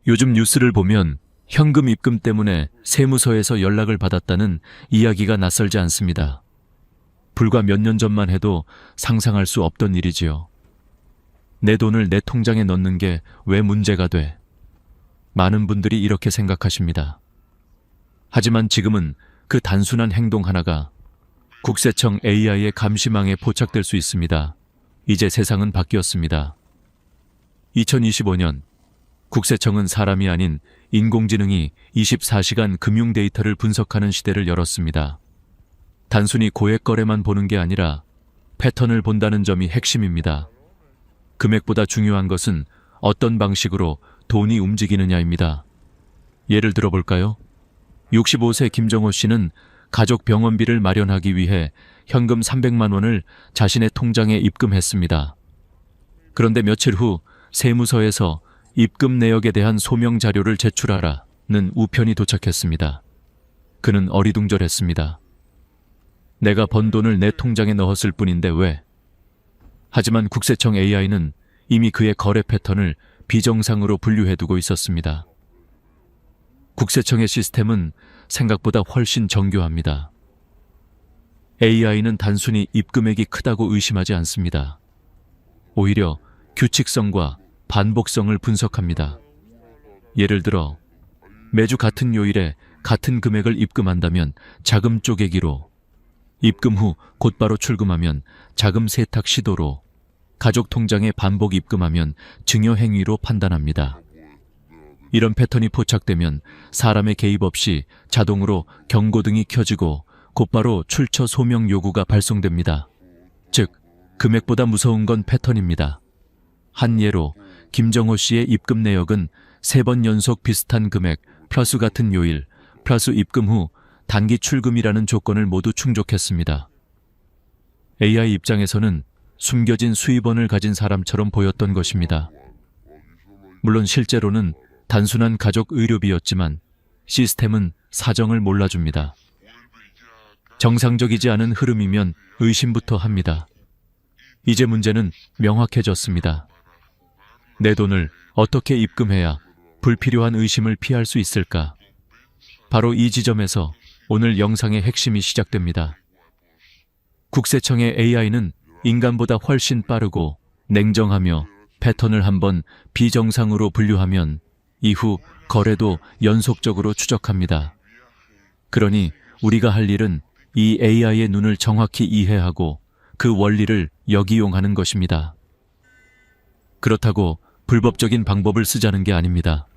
요즘 뉴스를 보면 현금 입금 때문에 세무서에서 연락을 받았다는 이야기가 낯설지 않습니다. 불과 몇 년 전만 해도 상상할 수 없던 일이지요. 내 돈을 내 통장에 넣는 게 왜 문제가 돼? 많은 분들이 이렇게 생각하십니다. 하지만 지금은 그 단순한 행동 하나가 국세청 AI의 감시망에 포착될 수 있습니다. 이제 세상은 바뀌었습니다. 2025년 국세청은 사람이 아닌 인공지능이 24시간 금융 데이터를 분석하는 시대를 열었습니다. 단순히 고액 거래만 보는 게 아니라 패턴을 본다는 점이 핵심입니다. 금액보다 중요한 것은 어떤 방식으로 돈이 움직이느냐입니다. 예를 들어 볼까요? 65세 김정호 씨는 가족 병원비를 마련하기 위해 현금 300만 원을 자신의 통장에 입금했습니다. 그런데 며칠 후 세무서에서 입금 내역에 대한 소명 자료를 제출하라는 우편이 도착했습니다. 그는 어리둥절했습니다. 내가 번 돈을 내 통장에 넣었을 뿐인데 왜? 하지만 국세청 AI는 이미 그의 거래 패턴을 비정상으로 분류해두고 있었습니다. 국세청의 시스템은 생각보다 훨씬 정교합니다. AI는 단순히 입금액이 크다고 의심하지 않습니다. 오히려 규칙성과 반복성을 분석합니다. 예를 들어 매주 같은 요일에 같은 금액을 입금한다면 자금 쪼개기로, 입금 후 곧바로 출금하면 자금 세탁 시도로, 가족 통장에 반복 입금하면 증여 행위로 판단합니다. 이런 패턴이 포착되면 사람의 개입 없이 자동으로 경고등이 켜지고 곧바로 출처 소명 요구가 발송됩니다. 즉, 금액보다 무서운 건 패턴입니다. 한 예로 김정호 씨의 입금 내역은 3번 연속 비슷한 금액 플러스 같은 요일 플러스 입금 후 단기 출금이라는 조건을 모두 충족했습니다. AI 입장에서는 숨겨진 수입원을 가진 사람처럼 보였던 것입니다. 물론 실제로는 단순한 가족 의료비였지만 시스템은 사정을 몰라줍니다. 정상적이지 않은 흐름이면 의심부터 합니다. 이제 문제는 명확해졌습니다. 내 돈을 어떻게 입금해야 불필요한 의심을 피할 수 있을까? 바로 이 지점에서 오늘 영상의 핵심이 시작됩니다. 국세청의 AI는 인간보다 훨씬 빠르고 냉정하며 패턴을 한번 비정상으로 분류하면 이후 거래도 연속적으로 추적합니다. 그러니 우리가 할 일은 이 AI의 눈을 정확히 이해하고 그 원리를 역이용하는 것입니다. 그렇다고 불법적인 방법을 쓰자는 게 아닙니다.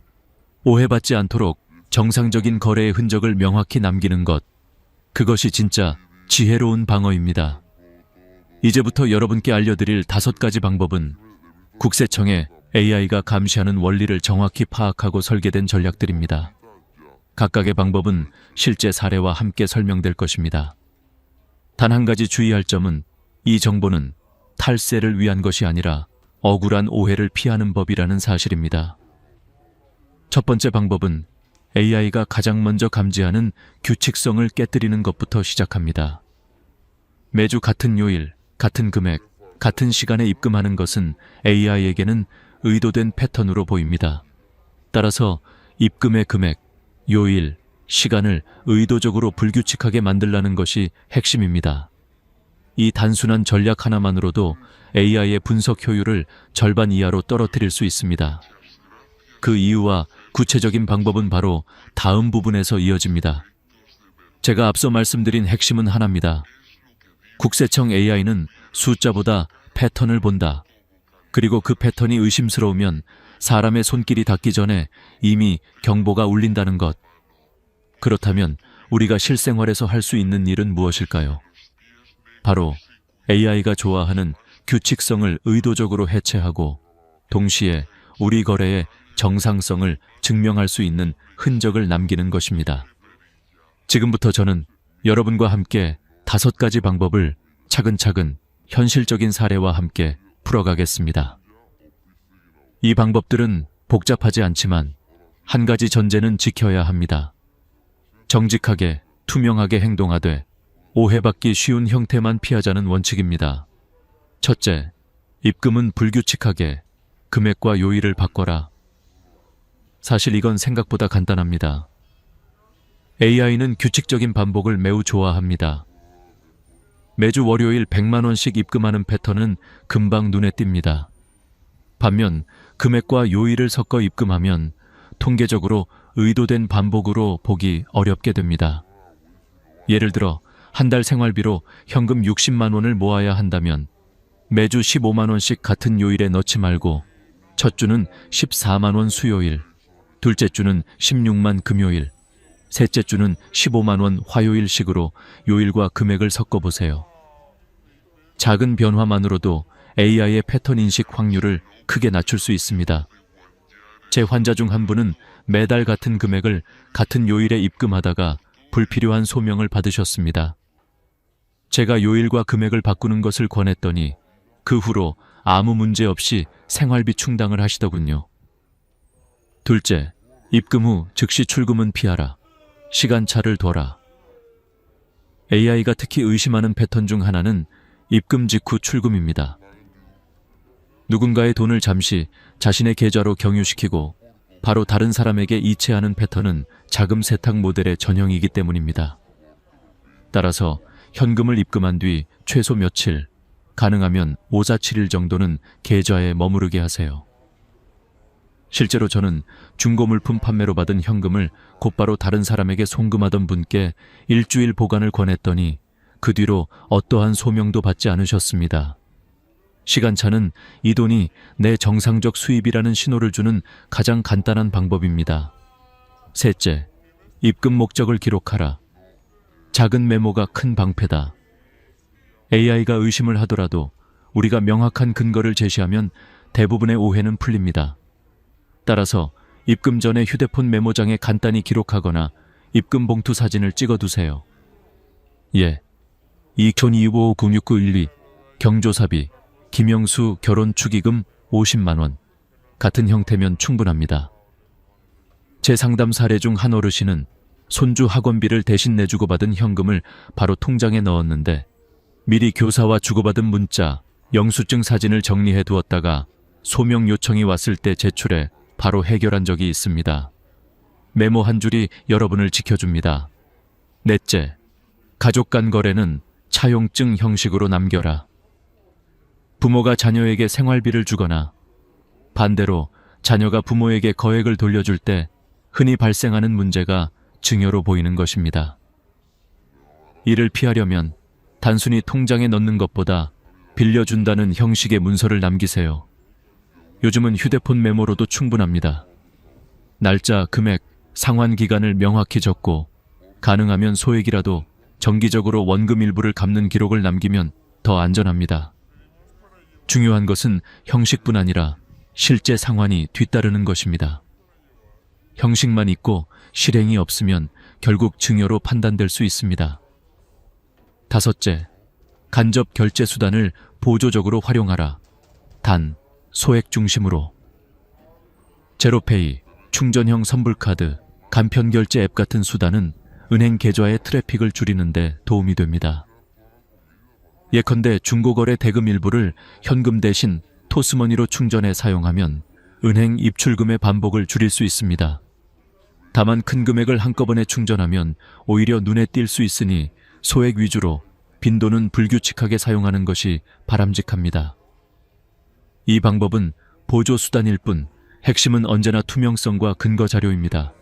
오해받지 않도록 정상적인 거래의 흔적을 명확히 남기는 것, 그것이 진짜 지혜로운 방어입니다. 이제부터 여러분께 알려드릴 5가지 방법은 국세청의 AI가 감시하는 원리를 정확히 파악하고 설계된 전략들입니다. 각각의 방법은 실제 사례와 함께 설명될 것입니다. 단 한 가지 주의할 점은 이 정보는 탈세를 위한 것이 아니라 억울한 오해를 피하는 법이라는 사실입니다. 첫 번째 방법은 AI가 가장 먼저 감지하는 규칙성을 깨뜨리는 것부터 시작합니다. 매주 같은 요일, 같은 금액, 같은 시간에 입금하는 것은 AI에게는 의도된 패턴으로 보입니다. 따라서 입금의 금액, 요일, 시간을 의도적으로 불규칙하게 만들라는 것이 핵심입니다. 이 단순한 전략 하나만으로도 AI의 분석 효율을 절반 이하로 떨어뜨릴 수 있습니다. 그 이유와 구체적인 방법은 바로 다음 부분에서 이어집니다. 제가 앞서 말씀드린 핵심은 하나입니다. 국세청 AI는 숫자보다 패턴을 본다. 그리고 그 패턴이 의심스러우면 사람의 손길이 닿기 전에 이미 경보가 울린다는 것. 그렇다면 우리가 실생활에서 할 수 있는 일은 무엇일까요? 바로 AI가 좋아하는 규칙성을 의도적으로 해체하고 동시에 우리 거래의 정상성을 증명할 수 있는 흔적을 남기는 것입니다. 지금부터 저는 여러분과 함께 5가지 방법을 차근차근 현실적인 사례와 함께 풀어가겠습니다. 이 방법들은 복잡하지 않지만 한 가지 전제는 지켜야 합니다. 정직하게, 투명하게 행동하되 오해받기 쉬운 형태만 피하자는 원칙입니다. 첫째, 입금은 불규칙하게 금액과 요일을 바꿔라. 사실 이건 생각보다 간단합니다. AI는 규칙적인 반복을 매우 좋아합니다. 매주 월요일 100만 원씩 입금하는 패턴은 금방 눈에 띕니다. 반면 금액과 요일을 섞어 입금하면 통계적으로 의도된 반복으로 보기 어렵게 됩니다. 예를 들어 한 달 생활비로 현금 60만 원을 모아야 한다면 매주 15만 원씩 같은 요일에 넣지 말고 첫 주는 14만 원 수요일, 둘째 주는 16만 금요일, 셋째 주는 15만 원 화요일식으로 요일과 금액을 섞어보세요. 작은 변화만으로도 AI의 패턴 인식 확률을 크게 낮출 수 있습니다. 제 환자 중 한 분은 매달 같은 금액을 같은 요일에 입금하다가 불필요한 소명을 받으셨습니다. 제가 요일과 금액을 바꾸는 것을 권했더니 그 후로 아무 문제 없이 생활비 충당을 하시더군요. 둘째, 입금 후 즉시 출금은 피하라. 시간차를 둬라. AI가 특히 의심하는 패턴 중 하나는 입금 직후 출금입니다. 누군가의 돈을 잠시 자신의 계좌로 경유시키고 바로 다른 사람에게 이체하는 패턴은 자금 세탁 모델의 전형이기 때문입니다. 따라서 현금을 입금한 뒤 최소 며칠, 가능하면 5, 4, 7일 정도는 계좌에 머무르게 하세요. 실제로 저는 중고 물품 판매로 받은 현금을 곧바로 다른 사람에게 송금하던 분께 일주일 보관을 권했더니 그 뒤로 어떠한 소명도 받지 않으셨습니다. 시간차는 이 돈이 내 정상적 수입이라는 신호를 주는 가장 간단한 방법입니다. 셋째, 입금 목적을 기록하라. 작은 메모가 큰 방패다. AI가 의심을 하더라도 우리가 명확한 근거를 제시하면 대부분의 오해는 풀립니다. 따라서 입금 전에 휴대폰 메모장에 간단히 기록하거나 입금 봉투 사진을 찍어두세요. 예, 2025-96912 경조사비, 김영수 결혼 축의금 50만 원 같은 형태면 충분합니다. 제 상담 사례 중 한 어르신은 손주 학원비를 대신 내주고 받은 현금을 바로 통장에 넣었는데 미리 교사와 주고받은 문자, 영수증 사진을 정리해 두었다가 소명 요청이 왔을 때 제출해 바로 해결한 적이 있습니다. 메모 한 줄이 여러분을 지켜줍니다. 넷째, 가족 간 거래는 차용증 형식으로 남겨라. 부모가 자녀에게 생활비를 주거나 반대로 자녀가 부모에게 거액을 돌려줄 때 흔히 발생하는 문제가 증여로 보이는 것입니다. 이를 피하려면 단순히 통장에 넣는 것보다 빌려준다는 형식의 문서를 남기세요. 요즘은 휴대폰 메모로도 충분합니다. 날짜, 금액, 상환 기간을 명확히 적고 가능하면 소액이라도 정기적으로 원금 일부를 갚는 기록을 남기면 더 안전합니다. 중요한 것은 형식뿐 아니라 실제 상환이 뒤따르는 것입니다. 형식만 있고 실행이 없으면 결국 증여로 판단될 수 있습니다. 다섯째, 간접 결제 수단을 보조적으로 활용하라. 단, 소액 중심으로. 제로페이, 충전형 선불카드, 간편결제 앱 같은 수단은 은행 계좌의 트래픽을 줄이는 데 도움이 됩니다. 예컨대 중고거래 대금 일부를 현금 대신 토스머니로 충전해 사용하면 은행 입출금의 반복을 줄일 수 있습니다. 다만 큰 금액을 한꺼번에 충전하면 오히려 눈에 띌 수 있으니 소액 위주로 빈도는 불규칙하게 사용하는 것이 바람직합니다. 이 방법은 보조 수단일 뿐 핵심은 언제나 투명성과 근거 자료입니다.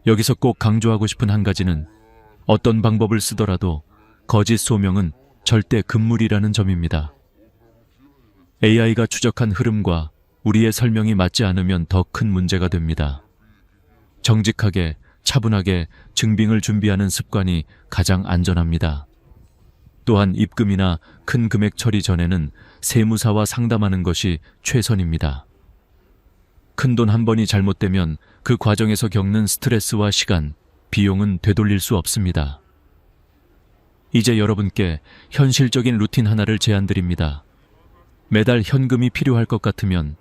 여기서 꼭 강조하고 싶은 한 가지는 어떤 방법을 쓰더라도 거짓 소명은 절대 금물이라는 점입니다. AI가 추적한 흐름과 우리의 설명이 맞지 않으면 더 큰 문제가 됩니다. 정직하게, 차분하게 증빙을 준비하는 습관이 가장 안전합니다. 또한 입금이나 큰 금액 처리 전에는 세무사와 상담하는 것이 최선입니다. 큰돈 한 번이 잘못되면 그 과정에서 겪는 스트레스와 시간, 비용은 되돌릴 수 없습니다. 이제 여러분께 현실적인 루틴 하나를 제안드립니다. 매달 현금이 필요할 것 같으면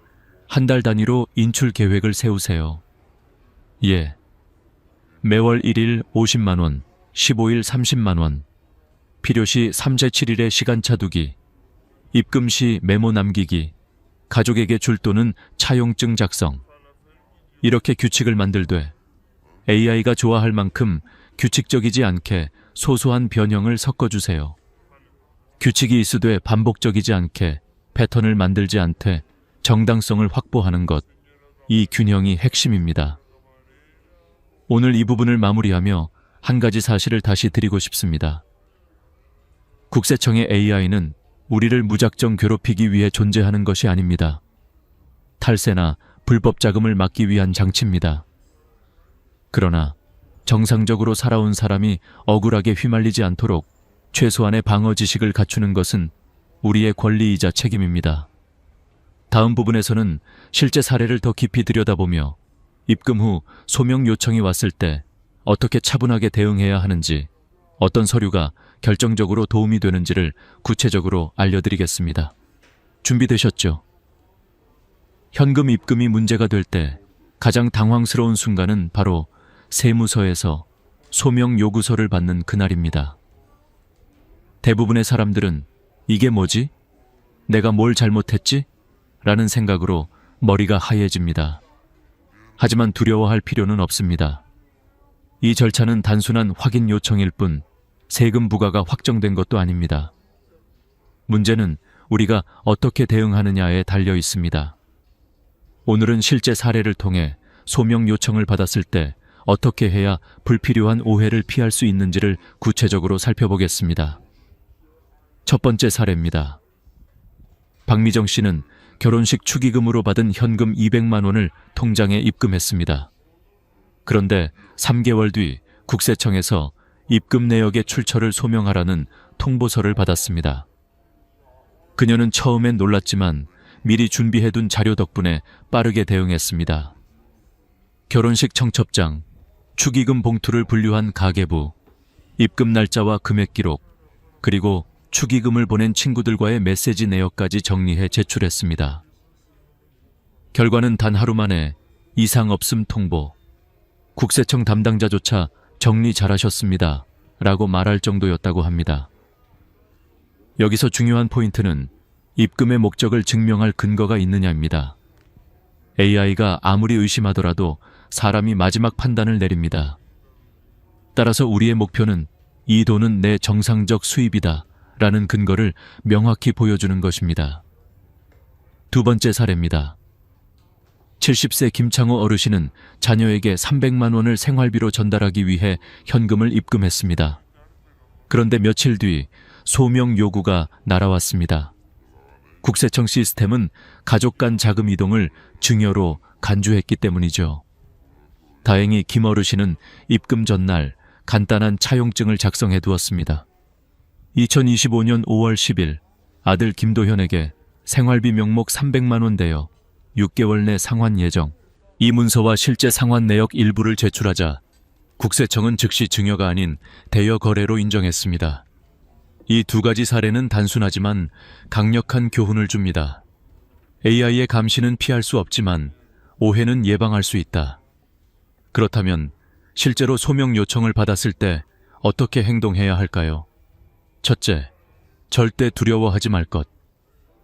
한 달 단위로 인출 계획을 세우세요. 예. 매월 1일 50만 원, 15일 30만 원, 필요시 3제 7일의 시간차 두기, 입금 시 메모 남기기, 가족에게 줄 돈은 차용증 작성. 이렇게 규칙을 만들되 AI가 좋아할 만큼 규칙적이지 않게 소소한 변형을 섞어주세요. 규칙이 있으되 반복적이지 않게 패턴을 만들지 않되 정당성을 확보하는 것, 이 균형이 핵심입니다. 오늘 이 부분을 마무리하며 한 가지 사실을 다시 드리고 싶습니다. 국세청의 AI는 우리를 무작정 괴롭히기 위해 존재하는 것이 아닙니다. 탈세나 불법 자금을 막기 위한 장치입니다. 그러나 정상적으로 살아온 사람이 억울하게 휘말리지 않도록 최소한의 방어 지식을 갖추는 것은 우리의 권리이자 책임입니다. 다음 부분에서는 실제 사례를 더 깊이 들여다보며 입금 후 소명 요청이 왔을 때 어떻게 차분하게 대응해야 하는지, 어떤 서류가 결정적으로 도움이 되는지를 구체적으로 알려드리겠습니다. 준비되셨죠? 현금 입금이 문제가 될 때 가장 당황스러운 순간은 바로 세무서에서 소명 요구서를 받는 그날입니다. 대부분의 사람들은 이게 뭐지? 내가 뭘 잘못했지? 라는 생각으로 머리가 하얘집니다. 하지만 두려워할 필요는 없습니다. 이 절차는 단순한 확인 요청일 뿐 세금 부과가 확정된 것도 아닙니다. 문제는 우리가 어떻게 대응하느냐에 달려 있습니다. 오늘은 실제 사례를 통해 소명 요청을 받았을 때 어떻게 해야 불필요한 오해를 피할 수 있는지를 구체적으로 살펴보겠습니다. 첫 번째 사례입니다. 박미정 씨는 결혼식 축의금으로 받은 현금 200만 원을 통장에 입금했습니다. 그런데 3개월 뒤 국세청에서 입금 내역의 출처를 소명하라는 통보서를 받았습니다. 그녀는 처음엔 놀랐지만 미리 준비해둔 자료 덕분에 빠르게 대응했습니다. 결혼식 청첩장, 축의금 봉투를 분류한 가계부, 입금 날짜와 금액 기록, 그리고 축의금을 보낸 친구들과의 메시지 내역까지 정리해 제출했습니다. 결과는 단 하루 만에 이상 없음 통보, 국세청 담당자조차 정리 잘하셨습니다 라고 말할 정도였다고 합니다. 여기서 중요한 포인트는 입금의 목적을 증명할 근거가 있느냐입니다. AI가 아무리 의심하더라도 사람이 마지막 판단을 내립니다. 따라서 우리의 목표는 이 돈은 내 정상적 수입이다 라는 근거를 명확히 보여주는 것입니다. 두 번째 사례입니다. 70세 김창호 어르신은 자녀에게 300만 원을 생활비로 전달하기 위해 현금을 입금했습니다. 그런데 며칠 뒤 소명 요구가 날아왔습니다. 국세청 시스템은 가족 간 자금 이동을 증여로 간주했기 때문이죠. 다행히 김 어르신은 입금 전날 간단한 차용증을 작성해 두었습니다. 2025년 5월 10일 아들 김도현에게 생활비 명목 300만 원 대여 6개월 내 상환 예정. 이 문서와 실제 상환 내역 일부를 제출하자 국세청은 즉시 증여가 아닌 대여 거래로 인정했습니다. 이 두 가지 사례는 단순하지만 강력한 교훈을 줍니다. AI의 감시는 피할 수 없지만 오해는 예방할 수 있다. 그렇다면 실제로 소명 요청을 받았을 때 어떻게 행동해야 할까요? 첫째, 절대 두려워하지 말 것.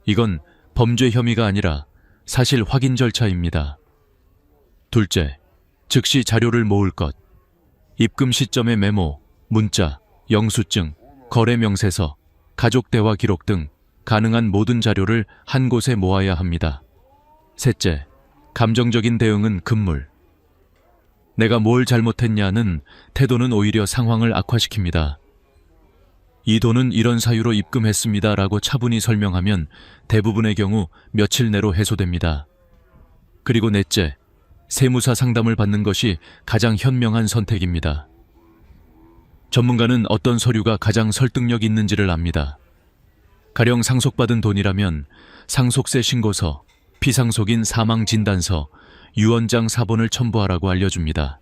이건 범죄 혐의가 아니라 사실 확인 절차입니다. 둘째, 즉시 자료를 모을 것. 입금 시점의 메모, 문자, 영수증, 거래 명세서, 가족 대화 기록 등 가능한 모든 자료를 한 곳에 모아야 합니다. 셋째, 감정적인 대응은 금물. 내가 뭘 잘못했냐는 태도는 오히려 상황을 악화시킵니다. 이 돈은 이런 사유로 입금했습니다 라고 차분히 설명하면 대부분의 경우 며칠 내로 해소됩니다. 그리고 넷째, 세무사 상담을 받는 것이 가장 현명한 선택입니다. 전문가는 어떤 서류가 가장 설득력 있는지를 압니다. 가령 상속받은 돈이라면 상속세 신고서, 피상속인 사망진단서, 유언장 사본을 첨부하라고 알려줍니다.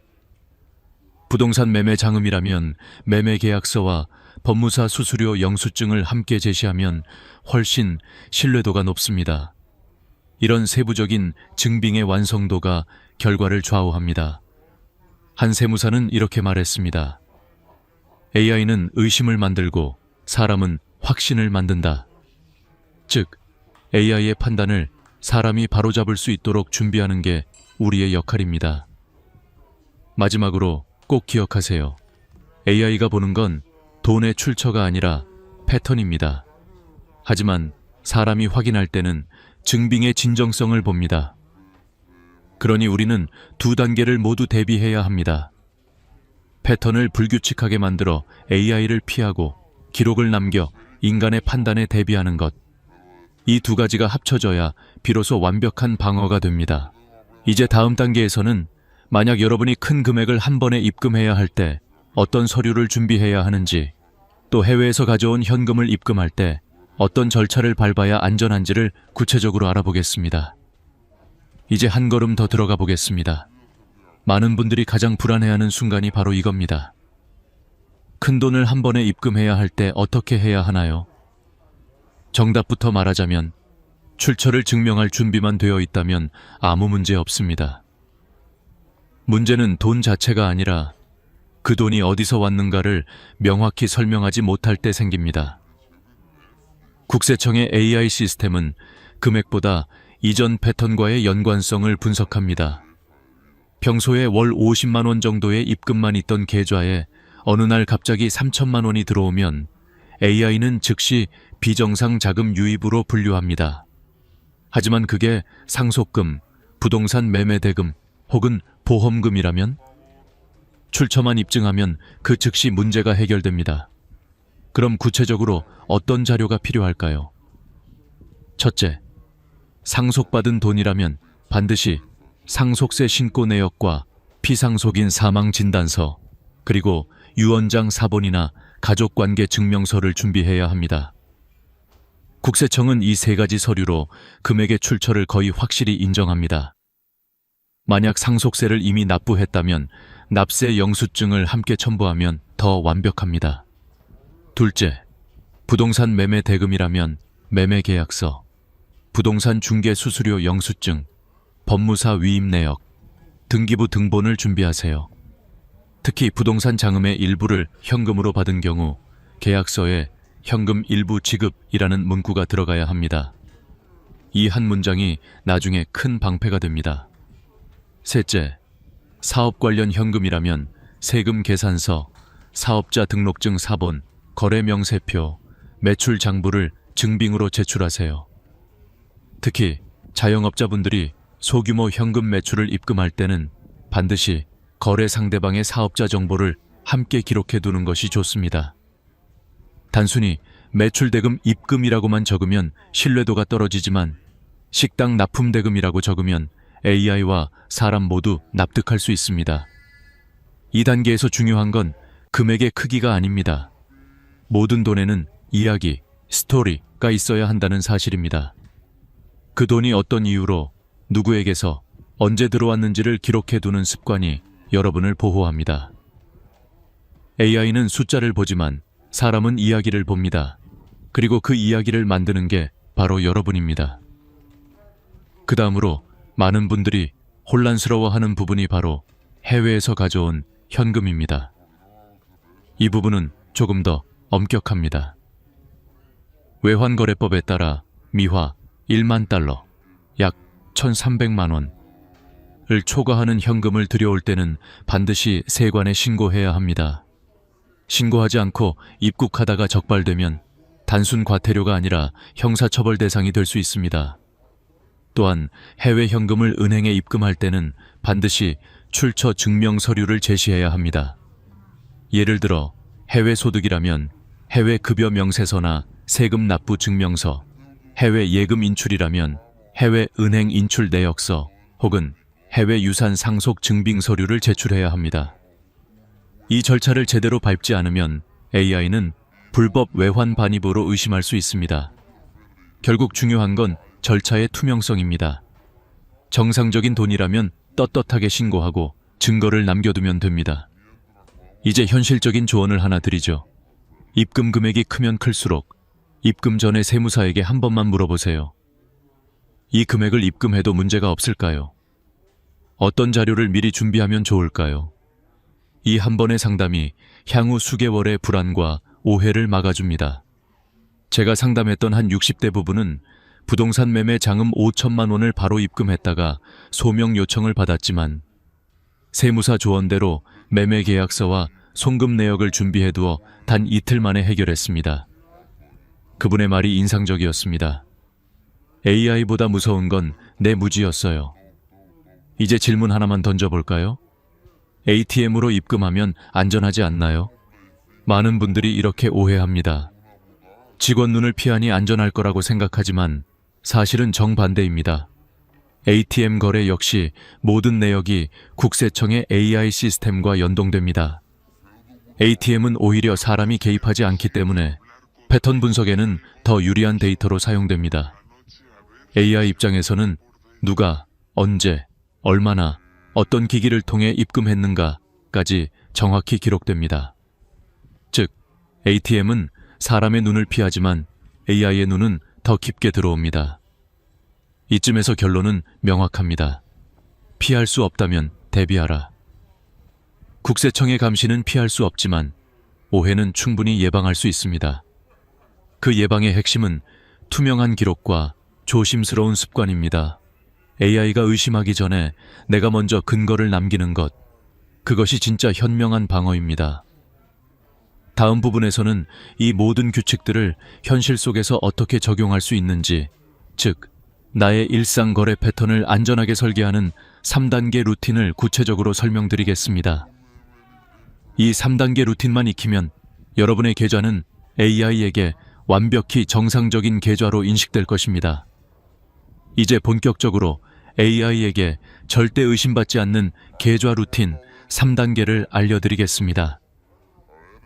부동산 매매 장음이라면 매매계약서와 법무사 수수료 영수증을 함께 제시하면 훨씬 신뢰도가 높습니다. 이런 세부적인 증빙의 완성도가 결과를 좌우합니다. 한 세무사는 이렇게 말했습니다. AI는 의심을 만들고 사람은 확신을 만든다. 즉, AI의 판단을 사람이 바로잡을 수 있도록 준비하는 게 우리의 역할입니다. 마지막으로 꼭 기억하세요. AI가 보는 건 돈의 출처가 아니라 패턴입니다. 하지만 사람이 확인할 때는 증빙의 진정성을 봅니다. 그러니 우리는 두 단계를 모두 대비해야 합니다. 패턴을 불규칙하게 만들어 AI를 피하고 기록을 남겨 인간의 판단에 대비하는 것. 이 두 가지가 합쳐져야 비로소 완벽한 방어가 됩니다. 이제 다음 단계에서는 만약 여러분이 큰 금액을 한 번에 입금해야 할 때 어떤 서류를 준비해야 하는지, 또 해외에서 가져온 현금을 입금할 때 어떤 절차를 밟아야 안전한지를 구체적으로 알아보겠습니다. 이제 한 걸음 더 들어가 보겠습니다. 많은 분들이 가장 불안해하는 순간이 바로 이겁니다. 큰 돈을 한 번에 입금해야 할 때 어떻게 해야 하나요? 정답부터 말하자면 출처를 증명할 준비만 되어 있다면 아무 문제 없습니다. 문제는 돈 자체가 아니라 그 돈이 어디서 왔는가를 명확히 설명하지 못할 때 생깁니다. 국세청의 AI 시스템은 금액보다 이전 패턴과의 연관성을 분석합니다. 평소에 월 50만 원 정도의 입금만 있던 계좌에 어느 날 갑자기 3천만 원이 들어오면 AI는 즉시 비정상 자금 유입으로 분류합니다. 하지만 그게 상속금, 부동산 매매 대금 혹은 보험금이라면 출처만 입증하면 그 즉시 문제가 해결됩니다. 그럼 구체적으로 어떤 자료가 필요할까요? 첫째, 상속받은 돈이라면 반드시 상속세 신고 내역과 피상속인 사망 진단서, 그리고 유언장 사본이나 가족관계 증명서를 준비해야 합니다. 국세청은 이 세 가지 서류로 금액의 출처를 거의 확실히 인정합니다. 만약 상속세를 이미 납부했다면 납세 영수증을 함께 첨부하면 더 완벽합니다. 둘째, 부동산 매매 대금이라면 매매 계약서, 부동산 중개 수수료 영수증, 법무사 위임 내역, 등기부 등본을 준비하세요. 특히 부동산 자금의 일부를 현금으로 받은 경우 계약서에 현금 일부 지급이라는 문구가 들어가야 합니다. 이 한 문장이 나중에 큰 방패가 됩니다. 셋째, 사업 관련 현금이라면 세금 계산서, 사업자 등록증 사본, 거래 명세표, 매출 장부를 증빙으로 제출하세요. 특히 자영업자분들이 소규모 현금 매출을 입금할 때는 반드시 거래 상대방의 사업자 정보를 함께 기록해 두는 것이 좋습니다. 단순히 매출대금 입금이라고만 적으면 신뢰도가 떨어지지만 식당 납품대금이라고 적으면 AI와 사람 모두 납득할 수 있습니다. 이 단계에서 중요한 건 금액의 크기가 아닙니다. 모든 돈에는 이야기, 스토리가 있어야 한다는 사실입니다. 그 돈이 어떤 이유로 누구에게서 언제 들어왔는지를 기록해 두는 습관이 여러분을 보호합니다. AI는 숫자를 보지만 사람은 이야기를 봅니다. 그리고 그 이야기를 만드는 게 바로 여러분입니다. 그 다음으로 많은 분들이 혼란스러워하는 부분이 바로 해외에서 가져온 현금입니다. 이 부분은 조금 더 엄격합니다. 외환거래법에 따라 미화 1만 달러, 약 1,300만 원을 초과하는 현금을 들여올 때는 반드시 세관에 신고해야 합니다. 신고하지 않고 입국하다가 적발되면 단순 과태료가 아니라 형사처벌 대상이 될 수 있습니다. 또한 해외 현금을 은행에 입금할 때는 반드시 출처 증명 서류를 제시해야 합니다. 예를 들어 해외 소득이라면 해외 급여 명세서나 세금 납부 증명서, 해외 예금 인출이라면 해외 은행 인출 내역서 혹은 해외 유산 상속 증빙 서류를 제출해야 합니다. 이 절차를 제대로 밟지 않으면 AI는 불법 외환 반입으로 의심할 수 있습니다. 결국 중요한 건 절차의 투명성입니다. 정상적인 돈이라면 떳떳하게 신고하고 증거를 남겨두면 됩니다. 이제 현실적인 조언을 하나 드리죠. 입금 금액이 크면 클수록 입금 전에 세무사에게 한 번만 물어보세요. 이 금액을 입금해도 문제가 없을까요? 어떤 자료를 미리 준비하면 좋을까요? 이 한 번의 상담이 향후 수개월의 불안과 오해를 막아줍니다. 제가 상담했던 한 60대 부부는 부동산 매매 장음 5천만 원을 바로 입금했다가 소명 요청을 받았지만 세무사 조언대로 매매 계약서와 송금 내역을 준비해두어 단 이틀 만에 해결했습니다. 그분의 말이 인상적이었습니다. AI보다 무서운 건 내 무지였어요. 이제 질문 하나만 던져볼까요? ATM으로 입금하면 안전하지 않나요? 많은 분들이 이렇게 오해합니다. 직원 눈을 피하니 안전할 거라고 생각하지만 사실은 정반대입니다. ATM 거래 역시 모든 내역이 국세청의 AI 시스템과 연동됩니다. ATM은 오히려 사람이 개입하지 않기 때문에 패턴 분석에는 더 유리한 데이터로 사용됩니다. AI 입장에서는 누가, 언제, 얼마나, 어떤 기기를 통해 입금했는가까지 정확히 기록됩니다. 즉, ATM은 사람의 눈을 피하지만 AI의 눈은 더 깊게 들어옵니다. 이쯤에서 결론은 명확합니다. 피할 수 없다면 대비하라. 국세청의 감시는 피할 수 없지만 오해는 충분히 예방할 수 있습니다. 그 예방의 핵심은 투명한 기록과 조심스러운 습관입니다. AI가 의심하기 전에 내가 먼저 근거를 남기는 것, 그것이 진짜 현명한 방어입니다. 다음 부분에서는 이 모든 규칙들을 현실 속에서 어떻게 적용할 수 있는지, 즉, 나의 일상 거래 패턴을 안전하게 설계하는 3단계 루틴을 구체적으로 설명드리겠습니다. 이 3단계 루틴만 익히면 여러분의 계좌는 AI에게 완벽히 정상적인 계좌로 인식될 것입니다. 이제 본격적으로 AI에게 절대 의심받지 않는 계좌 루틴 3단계를 알려드리겠습니다.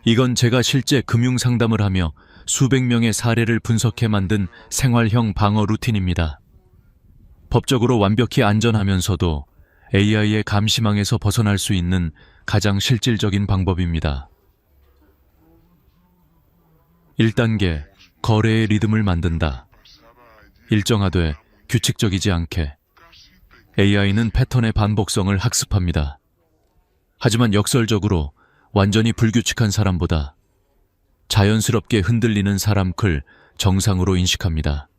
이건 제가 실제 금융 상담을 하며 수백 명의 사례를 분석해 만든 생활형 방어 루틴입니다. 법적으로 완벽히 안전하면서도 AI의 감시망에서 벗어날 수 있는 가장 실질적인 방법입니다. 1단계, 거래의 리듬을 만든다. 일정하되 규칙적이지 않게. AI는 패턴의 반복성을 학습합니다. 하지만 역설적으로 완전히 불규칙한 사람보다 자연스럽게 흔들리는 사람 클 정상으로 인식합니다.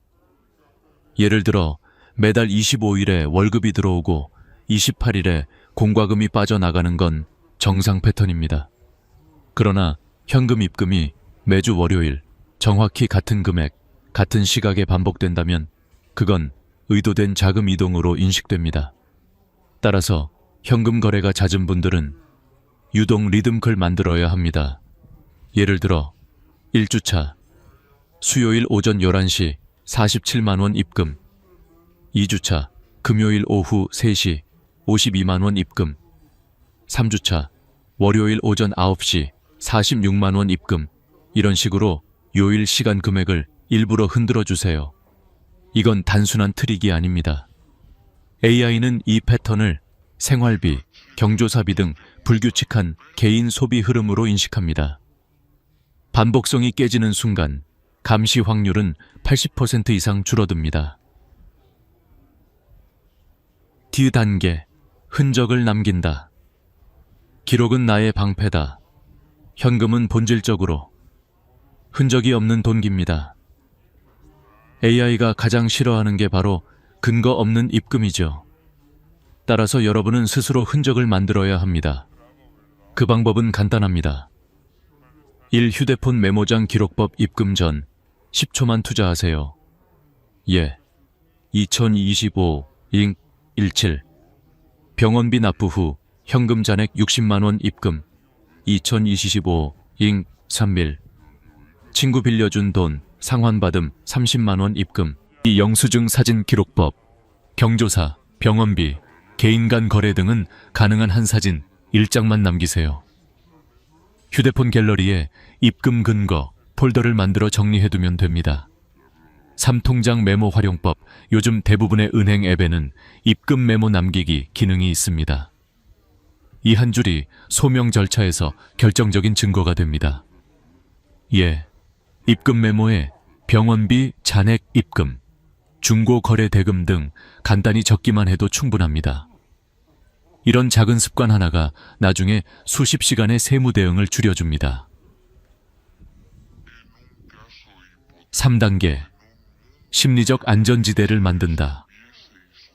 예를 들어 매달 25일에 월급이 들어오고 28일에 공과금이 빠져나가는 건 정상 패턴입니다. 그러나 현금 입금이 매주 월요일 정확히 같은 금액, 같은 시각에 반복된다면 그건 의도된 자금 이동으로 인식됩니다. 따라서 현금 거래가 잦은 분들은 유동 리듬클 만들어야 합니다. 예를 들어 1주차 수요일 오전 11시 47만 원 입금, 2주차 금요일 오후 3시 52만 원 입금, 3주차 월요일 오전 9시 46만 원 입금. 이런 식으로 요일 시간 금액을 일부러 흔들어 주세요. 이건 단순한 트릭이 아닙니다. AI는 이 패턴을 생활비, 경조사비 등 불규칙한 개인 소비 흐름으로 인식합니다. 반복성이 깨지는 순간 감시 확률은 80% 이상 줄어듭니다. D단계, 흔적을 남긴다. 기록은 나의 방패다. 현금은 본질적으로 흔적이 없는 돈기입니다. AI가 가장 싫어하는 게 바로 근거 없는 입금이죠. 따라서 여러분은 스스로 흔적을 만들어야 합니다. 그 방법은 간단합니다. 1. 휴대폰 메모장 기록법 입금 전 10초만 투자하세요. 예. 2025-17 병원비 납부 후 현금 잔액 60만 원 입금 2025-31 친구 빌려준 돈 상환받음 30만 원 입금. 이 영수증 사진 기록법, 경조사, 병원비, 개인 간 거래 등은 가능한 한 사진 1장만 남기세요. 휴대폰 갤러리에 입금 근거 폴더를 만들어 정리해두면 됩니다. 3통장 메모 활용법, 요즘 대부분의 은행 앱에는 입금 메모 남기기 기능이 있습니다. 이 한 줄이 소명 절차에서 결정적인 증거가 됩니다. 예. 입금 메모에 병원비 잔액 입금, 중고 거래 대금 등 간단히 적기만 해도 충분합니다. 이런 작은 습관 하나가 나중에 수십 시간의 세무 대응을 줄여줍니다. 3단계, 심리적 안전지대를 만든다.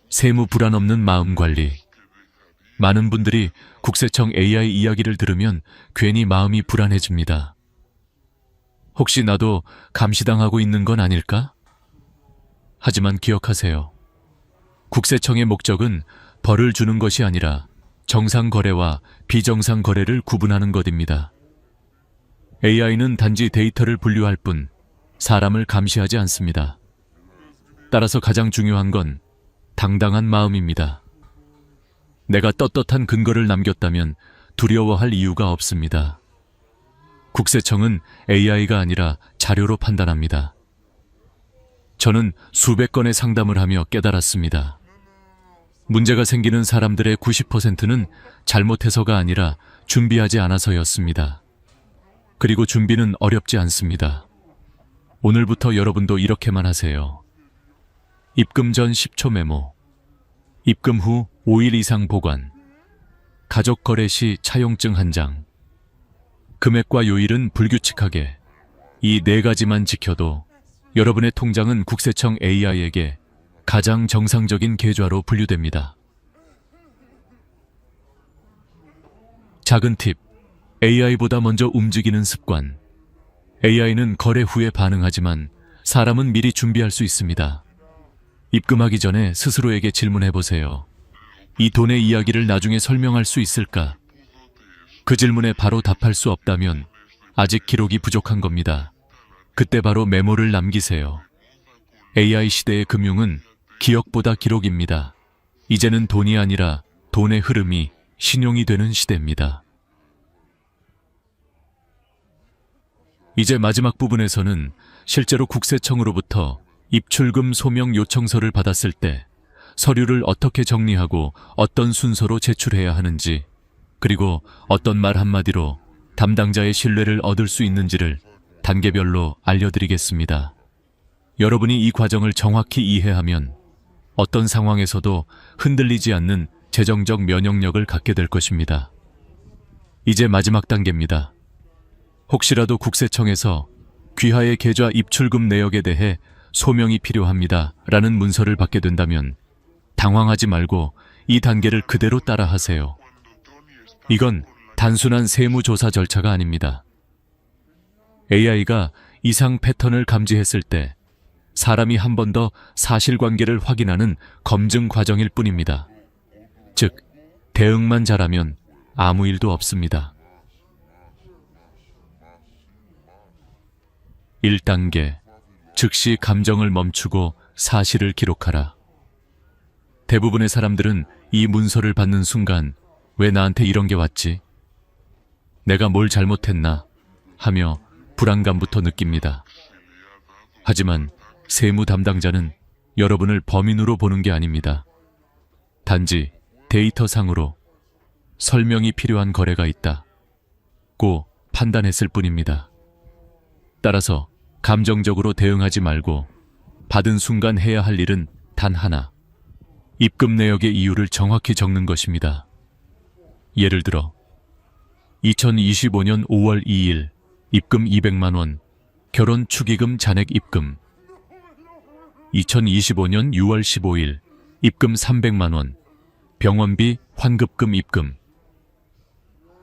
세무 불안 없는 마음 관리. 많은 분들이 국세청 AI 이야기를 들으면 괜히 마음이 불안해집니다. 혹시 나도 감시당하고 있는 건 아닐까? 하지만 기억하세요. 국세청의 목적은 벌을 주는 것이 아니라 정상 거래와 비정상 거래를 구분하는 것입니다. AI는 단지 데이터를 분류할 뿐 사람을 감시하지 않습니다. 따라서 가장 중요한 건 당당한 마음입니다. 내가 떳떳한 근거를 남겼다면 두려워할 이유가 없습니다. 국세청은 AI가 아니라 자료로 판단합니다. 저는 수백 건의 상담을 하며 깨달았습니다. 문제가 생기는 사람들의 90%는 잘못해서가 아니라 준비하지 않아서였습니다. 그리고 준비는 어렵지 않습니다. 오늘부터 여러분도 이렇게만 하세요. 입금 전 10초 메모, 입금 후 5일 이상 보관, 가족 거래 시 차용증 1장, 금액과 요일은 불규칙하게. 이 4가지만 지켜도 여러분의 통장은 국세청 AI에게 가장 정상적인 계좌로 분류됩니다. 작은 팁, AI보다 먼저 움직이는 습관. AI는 거래 후에 반응하지만 사람은 미리 준비할 수 있습니다. 입금하기 전에 스스로에게 질문해 보세요. 이 돈의 이야기를 나중에 설명할 수 있을까? 그 질문에 바로 답할 수 없다면 아직 기록이 부족한 겁니다. 그때 바로 메모를 남기세요. AI 시대의 금융은 기억보다 기록입니다. 이제는 돈이 아니라 돈의 흐름이 신용이 되는 시대입니다. 이제 마지막 부분에서는 실제로 국세청으로부터 입출금 소명 요청서를 받았을 때 서류를 어떻게 정리하고 어떤 순서로 제출해야 하는지, 그리고 어떤 말 한마디로 담당자의 신뢰를 얻을 수 있는지를 단계별로 알려드리겠습니다. 여러분이 이 과정을 정확히 이해하면 어떤 상황에서도 흔들리지 않는 재정적 면역력을 갖게 될 것입니다. 이제 마지막 단계입니다. 혹시라도 국세청에서 귀하의 계좌 입출금 내역에 대해 소명이 필요합니다 라는 문서를 받게 된다면 당황하지 말고 이 단계를 그대로 따라 하세요. 이건 단순한 세무조사 절차가 아닙니다. AI가 이상 패턴을 감지했을 때 사람이 한 번 더 사실관계를 확인하는 검증 과정일 뿐입니다. 즉, 대응만 잘하면 아무 일도 없습니다. 1단계, 즉시 감정을 멈추고 사실을 기록하라. 대부분의 사람들은 이 문서를 받는 순간 왜 나한테 이런 게 왔지? 내가 뭘 잘못했나? 하며 불안감부터 느낍니다. 하지만 세무 담당자는 여러분을 범인으로 보는 게 아닙니다. 단지 데이터상으로 설명이 필요한 거래가 있다고 판단했을 뿐입니다. 따라서 감정적으로 대응하지 말고 받은 순간 해야 할 일은 단 하나, 입금 내역의 이유를 정확히 적는 것입니다. 예를 들어 2025년 5월 2일 입금 200만 원, 결혼 축의금 잔액 입금. 2025년 6월 15일 입금 300만 원, 병원비 환급금 입금.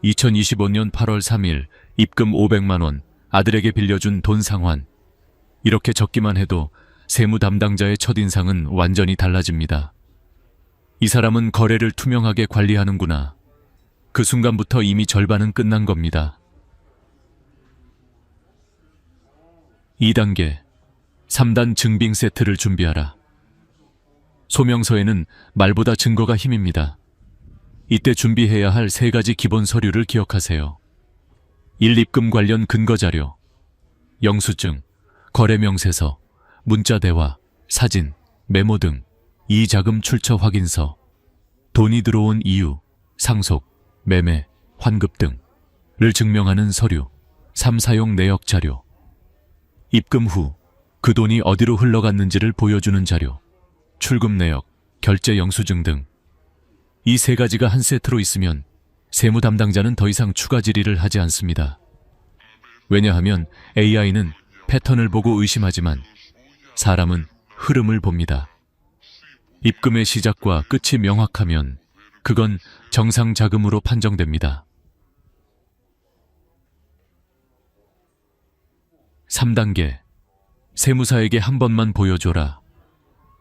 2025년 8월 3일 입금 500만 원, 아들에게 빌려준 돈 상환. 이렇게 적기만 해도 세무 담당자의 첫인상은 완전히 달라집니다. 이 사람은 거래를 투명하게 관리하는구나. 그 순간부터 이미 절반은 끝난 겁니다. 2단계, 3단 증빙 세트를 준비하라. 소명서에는 말보다 증거가 힘입니다. 이때 준비해야 할 3가지 기본 서류를 기억하세요. 1. 입금 관련 근거자료, 영수증, 거래명세서, 문자대화, 사진, 메모 등. 2. 자금 출처 확인서, 돈이 들어온 이유, 상속, 매매, 환급 등을 증명하는 서류. 3. 사용 내역 자료, 입금 후 그 돈이 어디로 흘러갔는지를 보여주는 자료, 출금 내역, 결제 영수증 등. 이 3가지가 한 세트로 있으면 세무 담당자는 더 이상 추가 질의를 하지 않습니다. 왜냐하면 AI는 패턴을 보고 의심하지만 사람은 흐름을 봅니다. 입금의 시작과 끝이 명확하면 그건 정상 자금으로 판정됩니다. 3단계. 세무사에게 한 번만 보여줘라.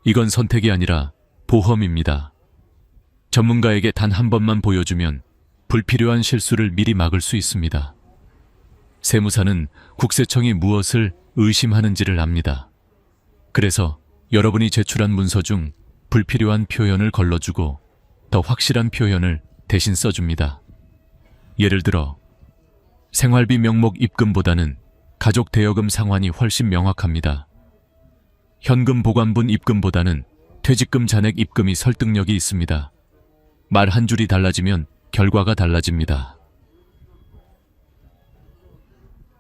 이건 선택이 아니라 보험입니다. 전문가에게 단 한 번만 보여주면 불필요한 실수를 미리 막을 수 있습니다. 세무사는 국세청이 무엇을 의심하는지를 압니다. 그래서 여러분이 제출한 문서 중 불필요한 표현을 걸러주고 더 확실한 표현을 대신 써줍니다. 예를 들어 생활비 명목 입금보다는 가족 대여금 상환이 훨씬 명확합니다. 현금 보관분 입금보다는 퇴직금 잔액 입금이 설득력이 있습니다. 말 한 줄이 달라지면 결과가 달라집니다.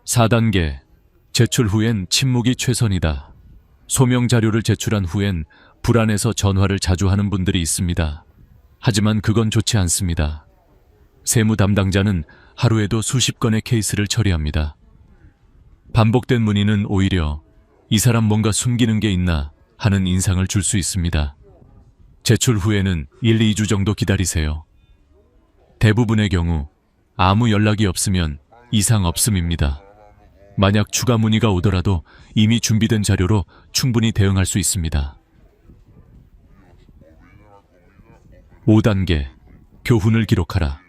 4단계. 제출 후엔 침묵이 최선이다. 소명 자료를 제출한 후엔 불안해서 전화를 자주 하는 분들이 있습니다. 하지만 그건 좋지 않습니다. 세무 담당자는 하루에도 수십 건의 케이스를 처리합니다. 반복된 문의는 오히려 이 사람 뭔가 숨기는 게 있나 하는 인상을 줄 수 있습니다. 제출 후에는 1, 2주 정도 기다리세요. 대부분의 경우 아무 연락이 없으면 이상 없음입니다. 만약 추가 문의가 오더라도 이미 준비된 자료로 충분히 대응할 수 있습니다. 5단계. 교훈을 기록하라.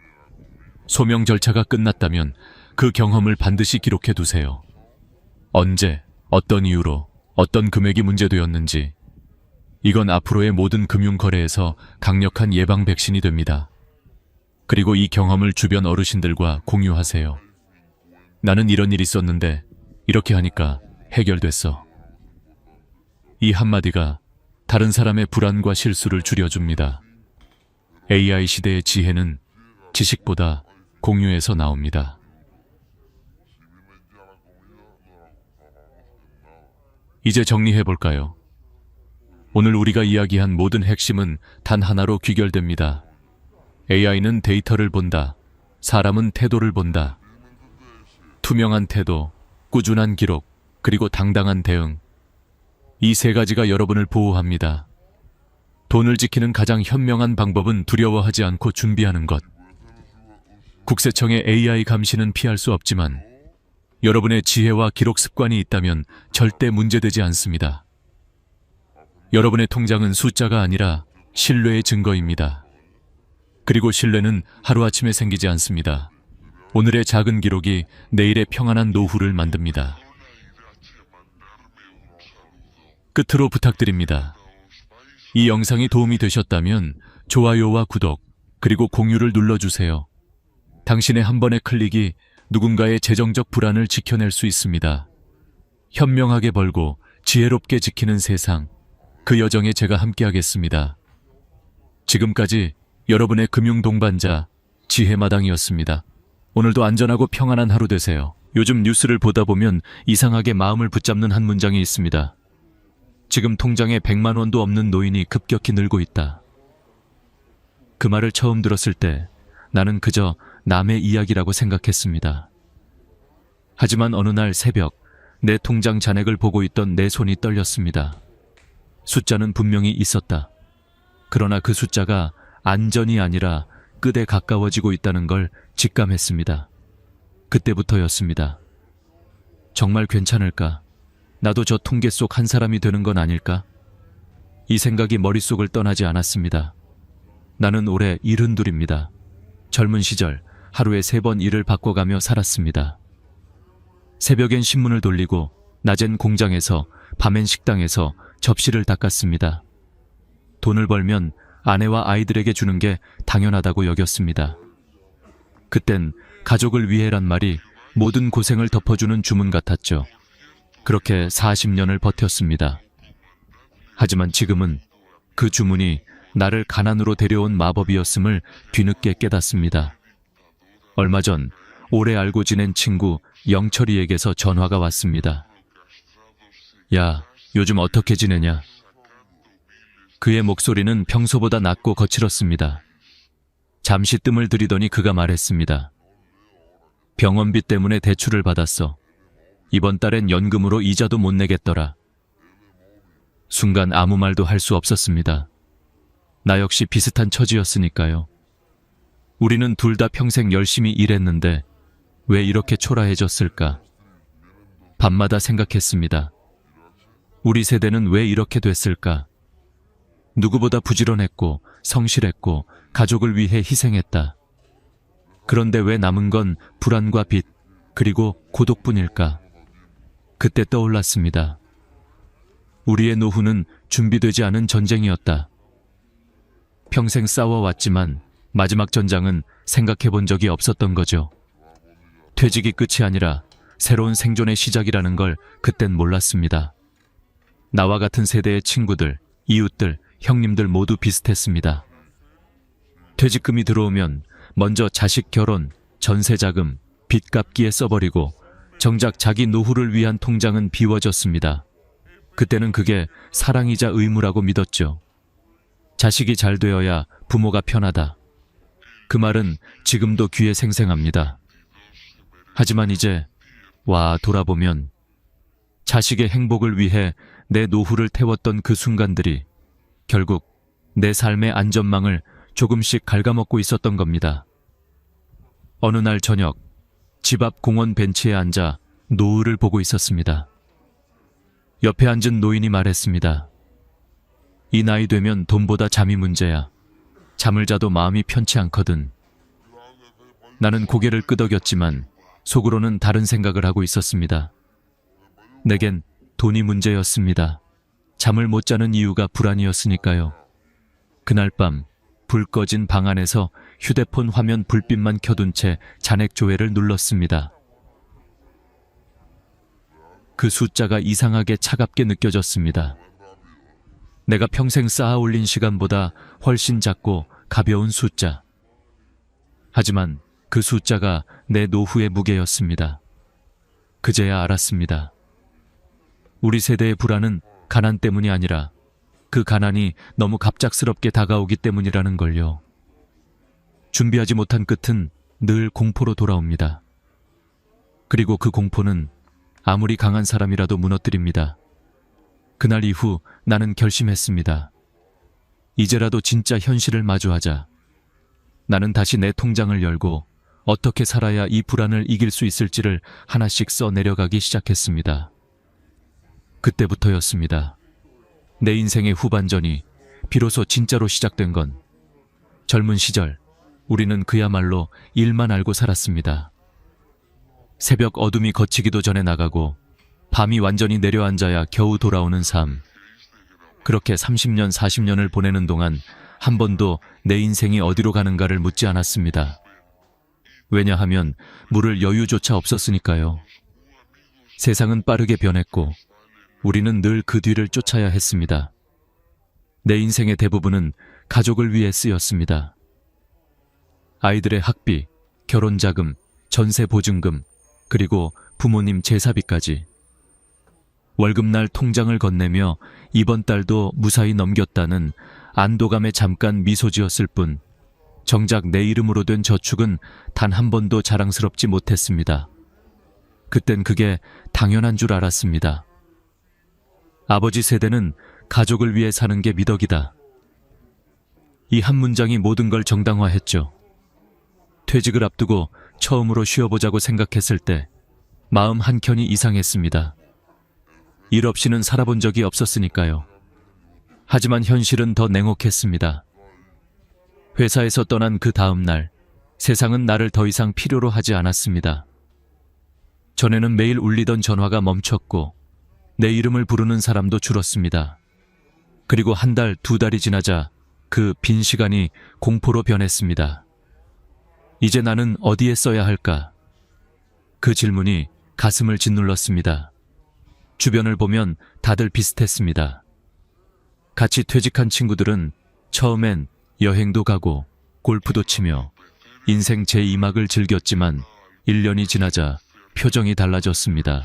소명 절차가 끝났다면 그 경험을 반드시 기록해 두세요. 언제, 어떤 이유로, 어떤 금액이 문제되었는지. 이건 앞으로의 모든 금융거래에서 강력한 예방 백신이 됩니다. 그리고 이 경험을 주변 어르신들과 공유하세요. 나는 이런 일이 있었는데 이렇게 하니까 해결됐어. 이 한마디가 다른 사람의 불안과 실수를 줄여줍니다. AI 시대의 지혜는 지식보다 공유에서 나옵니다. 이제 정리해볼까요? 오늘 우리가 이야기한 모든 핵심은 단 하나로 귀결됩니다. AI는 데이터를 본다. 사람은 태도를 본다. 투명한 태도, 꾸준한 기록, 그리고 당당한 대응. 이 세 가지가 여러분을 보호합니다. 돈을 지키는 가장 현명한 방법은 두려워하지 않고 준비하는 것. 국세청의 AI 감시는 피할 수 없지만 여러분의 지혜와 기록 습관이 있다면 절대 문제되지 않습니다. 여러분의 통장은 숫자가 아니라 신뢰의 증거입니다. 그리고 신뢰는 하루아침에 생기지 않습니다. 오늘의 작은 기록이 내일의 평안한 노후를 만듭니다. 끝으로 부탁드립니다. 이 영상이 도움이 되셨다면 좋아요와 구독, 그리고 공유를 눌러주세요. 당신의 한 번의 클릭이 누군가의 재정적 불안을 지켜낼 수 있습니다. 현명하게 벌고 지혜롭게 지키는 세상, 그 여정에 제가 함께하겠습니다. 지금까지 여러분의 금융 동반자 지혜마당이었습니다. 오늘도 안전하고 평안한 하루 되세요. 요즘 뉴스를 보다 보면 이상하게 마음을 붙잡는 한 문장이 있습니다. 지금 통장에 100만 원도 없는 노인이 급격히 늘고 있다. 그 말을 처음 들었을 때 나는 그저 남의 이야기라고 생각했습니다. 하지만 어느 날 새벽 내 통장 잔액을 보고 있던 내 손이 떨렸습니다. 숫자는 분명히 있었다. 그러나 그 숫자가 안전이 아니라 끝에 가까워지고 있다는 걸 직감했습니다. 그때부터였습니다. 정말 괜찮을까? 나도 저 통계 속 한 사람이 되는 건 아닐까? 이 생각이 머릿속을 떠나지 않았습니다. 나는 올해 72입니다. 젊은 시절 하루에 3번 일을 바꿔가며 살았습니다. 새벽엔 신문을 돌리고 낮엔 공장에서 밤엔 식당에서 접시를 닦았습니다. 돈을 벌면 아내와 아이들에게 주는 게 당연하다고 여겼습니다. 그땐 가족을 위해란 말이 모든 고생을 덮어주는 주문 같았죠. 그렇게 40년을 버텼습니다. 하지만 지금은 그 주문이 나를 가난으로 데려온 마법이었음을 뒤늦게 깨닫습니다. 얼마 전 오래 알고 지낸 친구 영철이에게서 전화가 왔습니다. 야, 요즘 어떻게 지내냐? 그의 목소리는 평소보다 낮고 거칠었습니다. 잠시 뜸을 들이더니 그가 말했습니다. 병원비 때문에 대출을 받았어. 이번 달엔 연금으로 이자도 못 내겠더라. 순간 아무 말도 할 수 없었습니다. 나 역시 비슷한 처지였으니까요. 우리는 둘 다 평생 열심히 일했는데 왜 이렇게 초라해졌을까? 밤마다 생각했습니다. 우리 세대는 왜 이렇게 됐을까? 누구보다 부지런했고 성실했고 가족을 위해 희생했다. 그런데 왜 남은 건 불안과 빚, 그리고 고독뿐일까? 그때 떠올랐습니다. 우리의 노후는 준비되지 않은 전쟁이었다. 평생 싸워왔지만 마지막 전장은 생각해 본 적이 없었던 거죠. 퇴직이 끝이 아니라 새로운 생존의 시작이라는 걸 그땐 몰랐습니다. 나와 같은 세대의 친구들, 이웃들, 형님들 모두 비슷했습니다. 퇴직금이 들어오면 먼저 자식 결혼, 전세 자금, 빚 갚기에 써버리고 정작 자기 노후를 위한 통장은 비워졌습니다. 그때는 그게 사랑이자 의무라고 믿었죠. 자식이 잘 되어야 부모가 편하다. 그 말은 지금도 귀에 생생합니다. 하지만 이제 돌아보면 자식의 행복을 위해 내 노후를 태웠던 그 순간들이 결국 내 삶의 안전망을 조금씩 갉아먹고 있었던 겁니다. 어느 날 저녁, 집 앞 공원 벤치에 앉아 노을을 보고 있었습니다. 옆에 앉은 노인이 말했습니다. 이 나이 되면 돈보다 잠이 문제야. 잠을 자도 마음이 편치 않거든. 나는 고개를 끄덕였지만 속으로는 다른 생각을 하고 있었습니다. 내겐 돈이 문제였습니다. 잠을 못 자는 이유가 불안이었으니까요. 그날 밤 불 꺼진 방 안에서 휴대폰 화면 불빛만 켜둔 채 잔액 조회를 눌렀습니다. 그 숫자가 이상하게 차갑게 느껴졌습니다. 내가 평생 쌓아 올린 시간보다 훨씬 작고 가벼운 숫자. 하지만 그 숫자가 내 노후의 무게였습니다. 그제야 알았습니다. 우리 세대의 불안은 가난 때문이 아니라 그 가난이 너무 갑작스럽게 다가오기 때문이라는 걸요. 준비하지 못한 끝은 늘 공포로 돌아옵니다. 그리고 그 공포는 아무리 강한 사람이라도 무너뜨립니다. 그날 이후 나는 결심했습니다. 이제라도 진짜 현실을 마주하자. 나는 다시 내 통장을 열고 어떻게 살아야 이 불안을 이길 수 있을지를 하나씩 써 내려가기 시작했습니다. 그때부터였습니다. 내 인생의 후반전이 비로소 진짜로 시작된 건 젊은 시절 우리는 그야말로 일만 알고 살았습니다. 새벽 어둠이 걷히기도 전에 나가고 밤이 완전히 내려앉아야 겨우 돌아오는 삶. 그렇게 30년, 40년을 보내는 동안 한 번도 내 인생이 어디로 가는가를 묻지 않았습니다. 왜냐하면 물을 여유조차 없었으니까요. 세상은 빠르게 변했고 우리는 늘 그 뒤를 쫓아야 했습니다. 내 인생의 대부분은 가족을 위해 쓰였습니다. 아이들의 학비, 결혼자금, 전세보증금, 그리고 부모님 제사비까지. 월급날 통장을 건네며 이번 달도 무사히 넘겼다는 안도감에 잠깐 미소 지었을 뿐 정작 내 이름으로 된 저축은 단 한 번도 자랑스럽지 못했습니다. 그땐 그게 당연한 줄 알았습니다. 아버지 세대는 가족을 위해 사는 게 미덕이다. 이 한 문장이 모든 걸 정당화했죠. 퇴직을 앞두고 처음으로 쉬어보자고 생각했을 때 마음 한켠이 이상했습니다. 일 없이는 살아본 적이 없었으니까요. 하지만 현실은 더 냉혹했습니다. 회사에서 떠난 그 다음 날, 세상은 나를 더 이상 필요로 하지 않았습니다. 전에는 매일 울리던 전화가 멈췄고 내 이름을 부르는 사람도 줄었습니다. 그리고 한 달, 두 달이 지나자 그 빈 시간이 공포로 변했습니다. 이제 나는 어디에 써야 할까? 그 질문이 가슴을 짓눌렀습니다. 주변을 보면 다들 비슷했습니다. 같이 퇴직한 친구들은 처음엔 여행도 가고 골프도 치며 인생 제2막을 즐겼지만 1년이 지나자 표정이 달라졌습니다.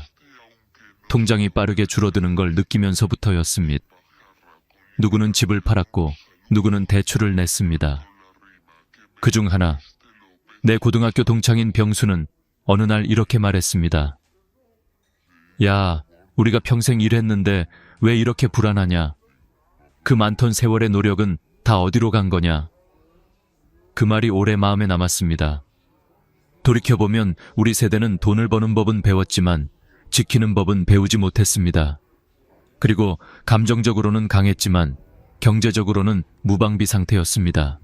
통장이 빠르게 줄어드는 걸 느끼면서부터였습니다. 누구는 집을 팔았고 누구는 대출을 냈습니다. 그중 하나, 내 고등학교 동창인 병수는 어느 날 이렇게 말했습니다. 야, 우리가 평생 일했는데 왜 이렇게 불안하냐? 그 많던 세월의 노력은 다 어디로 간 거냐. 그 말이 오래 마음에 남았습니다. 돌이켜보면 우리 세대는 돈을 버는 법은 배웠지만 지키는 법은 배우지 못했습니다. 그리고 감정적으로는 강했지만 경제적으로는 무방비 상태였습니다.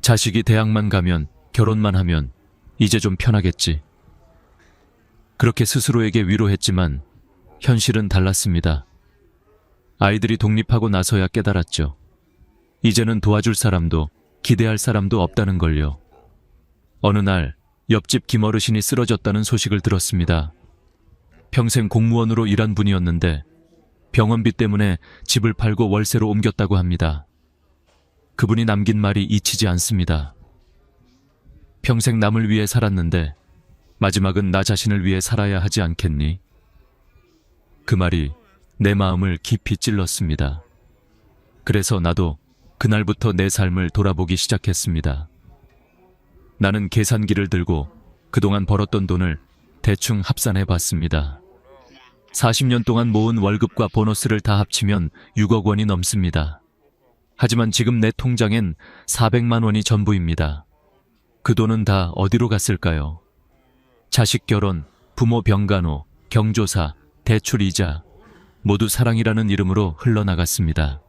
자식이 대학만 가면, 결혼만 하면 이제 좀 편하겠지. 그렇게 스스로에게 위로했지만 현실은 달랐습니다. 아이들이 독립하고 나서야 깨달았죠. 이제는 도와줄 사람도 기대할 사람도 없다는 걸요. 어느 날 옆집 김어르신이 쓰러졌다는 소식을 들었습니다. 평생 공무원으로 일한 분이었는데 병원비 때문에 집을 팔고 월세로 옮겼다고 합니다. 그분이 남긴 말이 잊히지 않습니다. 평생 남을 위해 살았는데 마지막은 나 자신을 위해 살아야 하지 않겠니? 그 말이 내 마음을 깊이 찔렀습니다. 그래서 나도 그날부터 내 삶을 돌아보기 시작했습니다. 나는 계산기를 들고 그동안 벌었던 돈을 대충 합산해 봤습니다. 40년 동안 모은 월급과 보너스를 다 합치면 6억 원이 넘습니다. 하지만 지금 내 통장엔 400만 원이 전부입니다. 그 돈은 다 어디로 갔을까요? 자식 결혼, 부모 병간호, 경조사, 대출이자 모두 사랑이라는 이름으로 흘러나갔습니다.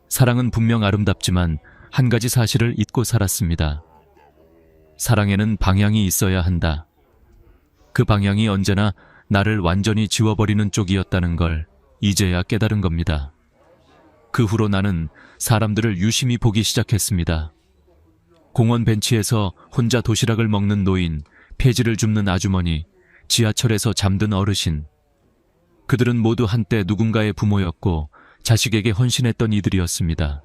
사랑은 분명 아름답지만 한 가지 사실을 잊고 살았습니다. 사랑에는 방향이 있어야 한다. 그 방향이 언제나 나를 완전히 지워버리는 쪽이었다는 걸 이제야 깨달은 겁니다. 그 후로 나는 사람들을 유심히 보기 시작했습니다. 공원 벤치에서 혼자 도시락을 먹는 노인, 폐지를 줍는 아주머니, 지하철에서 잠든 어르신. 그들은 모두 한때 누군가의 부모였고 자식에게 헌신했던 이들이었습니다.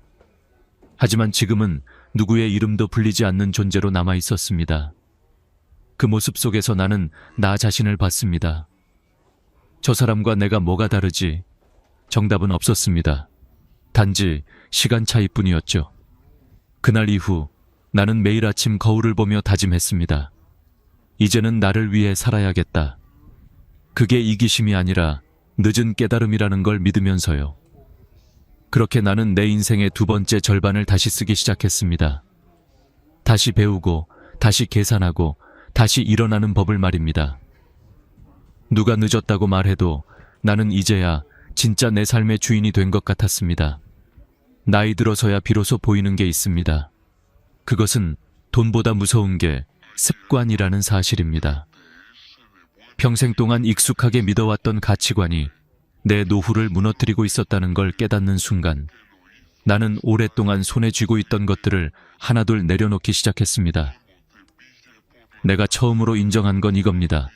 하지만 지금은 누구의 이름도 불리지 않는 존재로 남아 있었습니다. 그 모습 속에서 나는 나 자신을 봤습니다. 저 사람과 내가 뭐가 다르지? 정답은 없었습니다. 단지 시간 차이뿐이었죠. 그날 이후 나는 매일 아침 거울을 보며 다짐했습니다. 이제는 나를 위해 살아야겠다. 그게 이기심이 아니라 늦은 깨달음이라는 걸 믿으면서요. 그렇게 나는 내 인생의 두 번째 절반을 다시 쓰기 시작했습니다. 다시 배우고, 다시 계산하고, 다시 일어나는 법을 말입니다. 누가 늦었다고 말해도 나는 이제야 진짜 내 삶의 주인이 된 것 같았습니다. 나이 들어서야 비로소 보이는 게 있습니다. 그것은 돈보다 무서운 게 습관이라는 사실입니다. 평생 동안 익숙하게 믿어왔던 가치관이 내 노후를 무너뜨리고 있었다는 걸 깨닫는 순간 나는 오랫동안 손에 쥐고 있던 것들을 하나둘 내려놓기 시작했습니다. 내가 처음으로 인정한 건 이겁니다.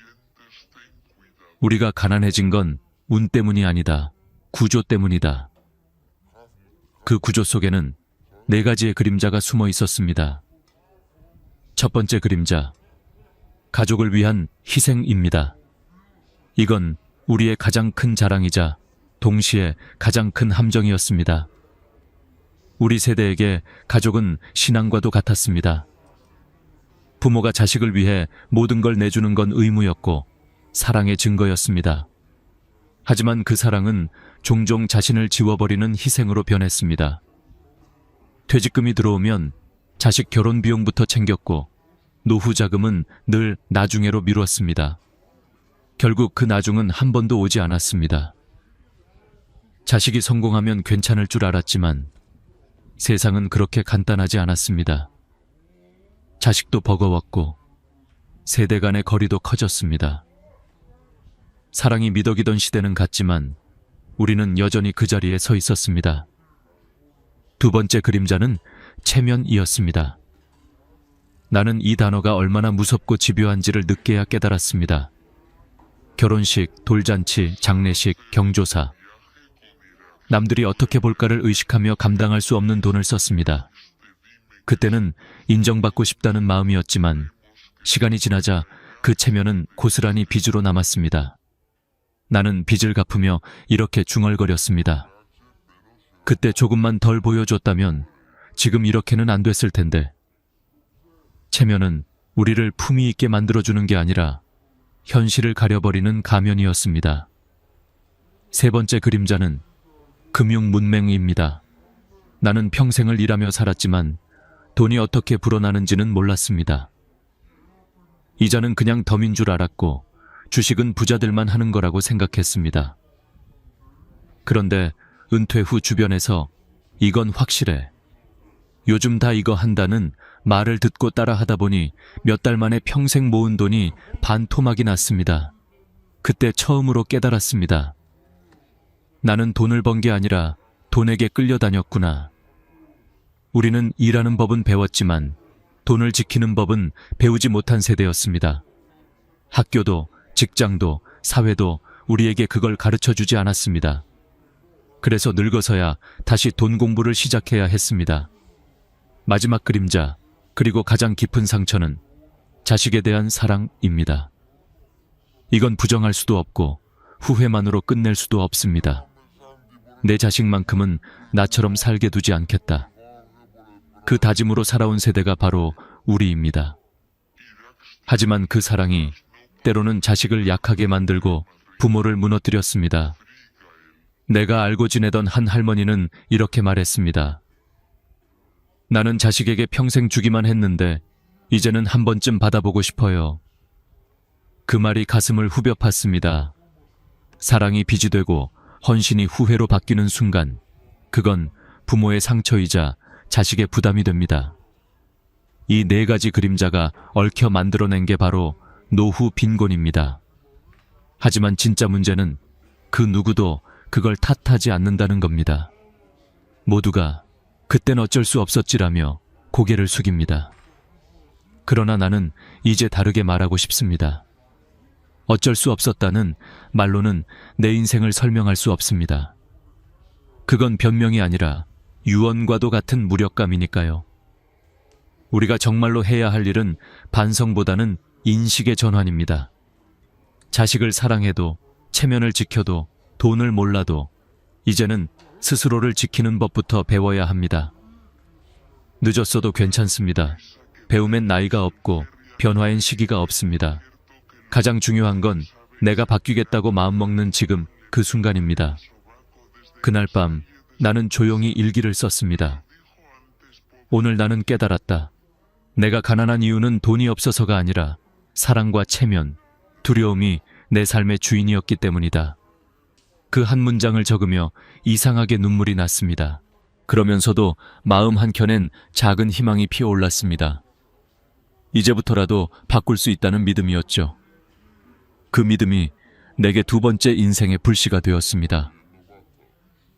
우리가 가난해진 건 운 때문이 아니다. 구조 때문이다. 그 구조 속에는 4가지의 그림자가 숨어 있었습니다. 첫 번째 그림자, 가족을 위한 희생입니다. 이건 우리의 가장 큰 자랑이자 동시에 가장 큰 함정이었습니다. 우리 세대에게 가족은 신앙과도 같았습니다. 부모가 자식을 위해 모든 걸 내주는 건 의무였고 사랑의 증거였습니다. 하지만 그 사랑은 종종 자신을 지워버리는 희생으로 변했습니다. 퇴직금이 들어오면 자식 결혼 비용부터 챙겼고 노후 자금은 늘 나중에로 미뤘습니다. 결국 그 나중은 한 번도 오지 않았습니다. 자식이 성공하면 괜찮을 줄 알았지만 세상은 그렇게 간단하지 않았습니다. 자식도 버거웠고 세대 간의 거리도 커졌습니다. 사랑이 미덕이던 시대는 갔지만 우리는 여전히 그 자리에 서 있었습니다. 두 번째 그림자는 체면이었습니다. 나는 이 단어가 얼마나 무섭고 집요한지를 늦게야 깨달았습니다. 결혼식, 돌잔치, 장례식, 경조사. 남들이 어떻게 볼까를 의식하며 감당할 수 없는 돈을 썼습니다. 그때는 인정받고 싶다는 마음이었지만 시간이 지나자 그 체면은 고스란히 빚으로 남았습니다. 나는 빚을 갚으며 이렇게 중얼거렸습니다. 그때 조금만 덜 보여줬다면 지금 이렇게는 안 됐을 텐데. 체면은 우리를 품위 있게 만들어주는 게 아니라 현실을 가려버리는 가면이었습니다. 세 번째 그림자는 금융 문맹입니다. 나는 평생을 일하며 살았지만 돈이 어떻게 불어나는지는 몰랐습니다. 이자는 그냥 덤인 줄 알았고 주식은 부자들만 하는 거라고 생각했습니다. 그런데 은퇴 후 주변에서 이건 확실해. 요즘 다 이거 한다는 말을 듣고 따라 하다 보니 몇 달 만에 평생 모은 돈이 반토막이 났습니다. 그때 처음으로 깨달았습니다. 나는 돈을 번 게 아니라 돈에게 끌려다녔구나. 우리는 일하는 법은 배웠지만 돈을 지키는 법은 배우지 못한 세대였습니다. 학교도 직장도 사회도 우리에게 그걸 가르쳐주지 않았습니다. 그래서 늙어서야 다시 돈 공부를 시작해야 했습니다. 마지막 그림자, 그리고 가장 깊은 상처는 자식에 대한 사랑입니다. 이건 부정할 수도 없고 후회만으로 끝낼 수도 없습니다. 내 자식만큼은 나처럼 살게 두지 않겠다. 그 다짐으로 살아온 세대가 바로 우리입니다. 하지만 그 사랑이 때로는 자식을 약하게 만들고 부모를 무너뜨렸습니다. 내가 알고 지내던 한 할머니는 이렇게 말했습니다. 나는 자식에게 평생 주기만 했는데 이제는 한 번쯤 받아보고 싶어요. 그 말이 가슴을 후벼 팠습니다. 사랑이 빚이 되고 헌신이 후회로 바뀌는 순간, 그건 부모의 상처이자 자식의 부담이 됩니다. 이 네 가지 그림자가 얽혀 만들어낸 게 바로 노후 빈곤입니다. 하지만 진짜 문제는 그 누구도 그걸 탓하지 않는다는 겁니다. 모두가 그땐 어쩔 수 없었지라며 고개를 숙입니다. 그러나 나는 이제 다르게 말하고 싶습니다. 어쩔 수 없었다는 말로는 내 인생을 설명할 수 없습니다. 그건 변명이 아니라 유언과도 같은 무력감이니까요. 우리가 정말로 해야 할 일은 반성보다는 인식의 전환입니다. 자식을 사랑해도, 체면을 지켜도, 돈을 몰라도 이제는 스스로를 지키는 법부터 배워야 합니다. 늦었어도 괜찮습니다. 배움엔 나이가 없고 변화엔 시기가 없습니다. 가장 중요한 건 내가 바뀌겠다고 마음먹는 지금 그 순간입니다. 그날 밤 나는 조용히 일기를 썼습니다. 오늘 나는 깨달았다. 내가 가난한 이유는 돈이 없어서가 아니라 사랑과 체면, 두려움이 내 삶의 주인이었기 때문이다. 그 한 문장을 적으며 이상하게 눈물이 났습니다. 그러면서도 마음 한켠엔 작은 희망이 피어올랐습니다. 이제부터라도 바꿀 수 있다는 믿음이었죠. 그 믿음이 내게 두 번째 인생의 불씨가 되었습니다.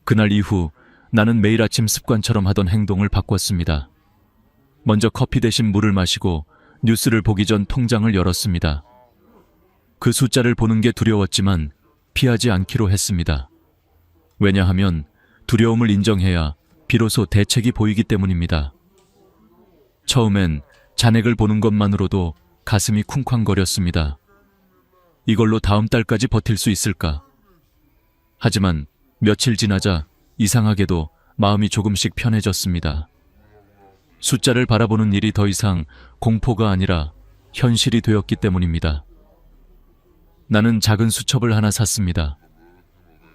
그날 이후 나는 매일 아침 습관처럼 하던 행동을 바꿨습니다. 먼저 커피 대신 물을 마시고 뉴스를 보기 전 통장을 열었습니다. 그 숫자를 보는 게 두려웠지만 피하지 않기로 했습니다. 왜냐하면 두려움을 인정해야 비로소 대책이 보이기 때문입니다. 처음엔 잔액을 보는 것만으로도 가슴이 쿵쾅거렸습니다. 이걸로 다음 달까지 버틸 수 있을까? 하지만 며칠 지나자 이상하게도 마음이 조금씩 편해졌습니다. 숫자를 바라보는 일이 더 이상 공포가 아니라 현실이 되었기 때문입니다. 나는 작은 수첩을 하나 샀습니다.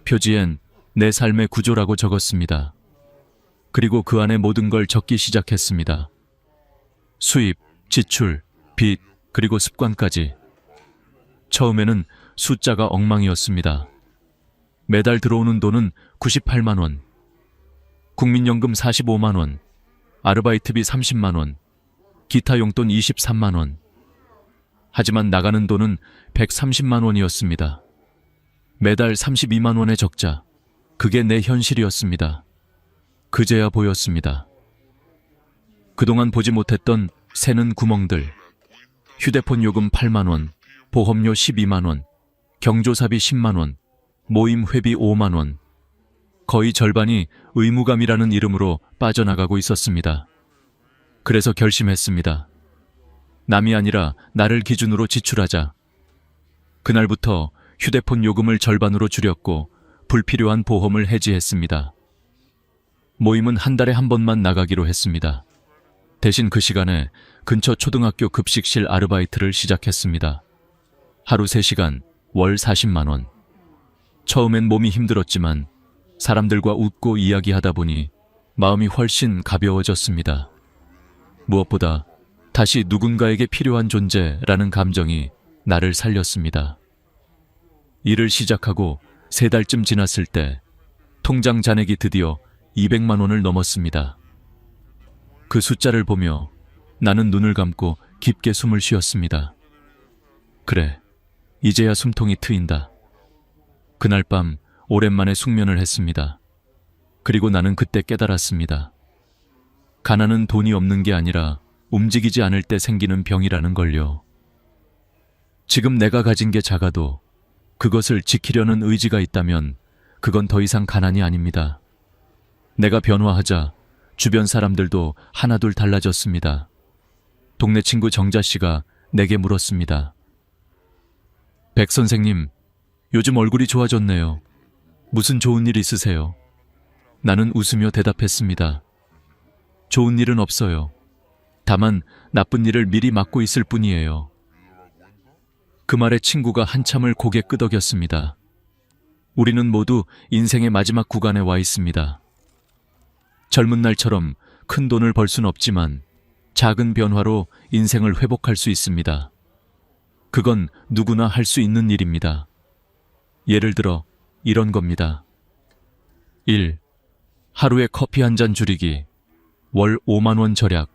표지엔 내 삶의 구조라고 적었습니다. 그리고 그 안에 모든 걸 적기 시작했습니다. 수입, 지출, 빚, 그리고 습관까지. 처음에는 숫자가 엉망이었습니다. 매달 들어오는 돈은 98만 원, 국민연금 45만 원, 아르바이트비 30만 원, 기타 용돈 23만 원. 하지만 나가는 돈은 130만 원이었습니다. 매달 32만 원의 적자. 그게 내 현실이었습니다. 그제야 보였습니다. 그동안 보지 못했던 새는 구멍들. 휴대폰 요금 8만 원, 보험료 12만 원, 경조사비 10만 원, 모임 회비 5만 원. 거의 절반이 의무감이라는 이름으로 빠져나가고 있었습니다. 그래서 결심했습니다. 남이 아니라 나를 기준으로 지출하자. 그날부터 휴대폰 요금을 절반으로 줄였고 불필요한 보험을 해지했습니다. 모임은 한 달에 한 번만 나가기로 했습니다. 대신 그 시간에 근처 초등학교 급식실 아르바이트를 시작했습니다. 하루 3시간, 월 40만 원. 처음엔 몸이 힘들었지만 사람들과 웃고 이야기하다 보니 마음이 훨씬 가벼워졌습니다. 무엇보다 다시 누군가에게 필요한 존재라는 감정이 나를 살렸습니다. 일을 시작하고 3달쯤 지났을 때 통장 잔액이 드디어 200만 원을 넘었습니다. 그 숫자를 보며 나는 눈을 감고 깊게 숨을 쉬었습니다. 그래, 이제야 숨통이 트인다. 그날 밤 오랜만에 숙면을 했습니다. 그리고 나는 그때 깨달았습니다. 가난은 돈이 없는 게 아니라 움직이지 않을 때 생기는 병이라는 걸요. 지금 내가 가진 게 작아도 그것을 지키려는 의지가 있다면 그건 더 이상 가난이 아닙니다. 내가 변화하자 주변 사람들도 하나둘 달라졌습니다. 동네 친구 정자 씨가 내게 물었습니다. 백 선생님, 요즘 얼굴이 좋아졌네요. 무슨 좋은 일 있으세요? 나는 웃으며 대답했습니다. 좋은 일은 없어요. 다만 나쁜 일을 미리 막고 있을 뿐이에요. 그 말에 친구가 한참을 고개 끄덕였습니다. 우리는 모두 인생의 마지막 구간에 와 있습니다. 젊은 날처럼 큰 돈을 벌 순 없지만 작은 변화로 인생을 회복할 수 있습니다. 그건 누구나 할 수 있는 일입니다. 예를 들어 이런 겁니다. 1. 하루에 커피 한 잔 줄이기. 월 5만 원 절약.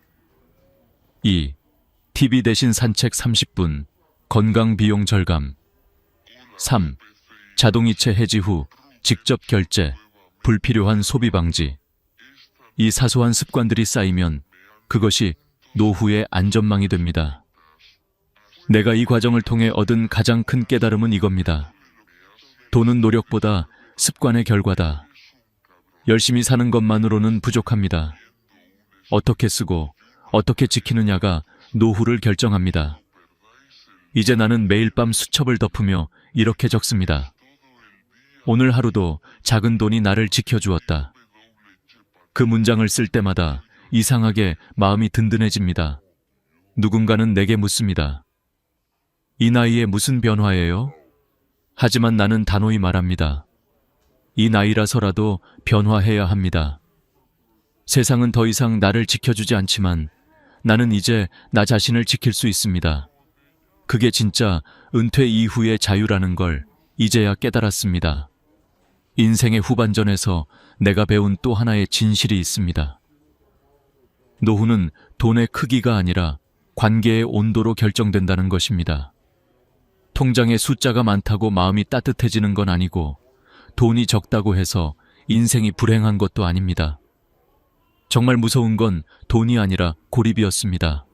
2. TV 대신 산책 30분. 건강 비용 절감. 3. 자동이체 해지 후 직접 결제. 불필요한 소비 방지. 이 사소한 습관들이 쌓이면 그것이 노후의 안전망이 됩니다. 내가 이 과정을 통해 얻은 가장 큰 깨달음은 이겁니다. 돈은 노력보다 습관의 결과다. 열심히 사는 것만으로는 부족합니다. 어떻게 쓰고 어떻게 지키느냐가 노후를 결정합니다. 이제 나는 매일 밤 수첩을 덮으며 이렇게 적습니다. 오늘 하루도 작은 돈이 나를 지켜주었다. 그 문장을 쓸 때마다 이상하게 마음이 든든해집니다. 누군가는 내게 묻습니다. 이 나이에 무슨 변화예요? 하지만 나는 단호히 말합니다. 이 나이라서라도 변화해야 합니다. 세상은 더 이상 나를 지켜주지 않지만 나는 이제 나 자신을 지킬 수 있습니다. 그게 진짜 은퇴 이후의 자유라는 걸 이제야 깨달았습니다. 인생의 후반전에서 내가 배운 또 하나의 진실이 있습니다. 노후는 돈의 크기가 아니라 관계의 온도로 결정된다는 것입니다. 통장에 숫자가 많다고 마음이 따뜻해지는 건 아니고 돈이 적다고 해서 인생이 불행한 것도 아닙니다. 정말 무서운 건 돈이 아니라 고립이었습니다.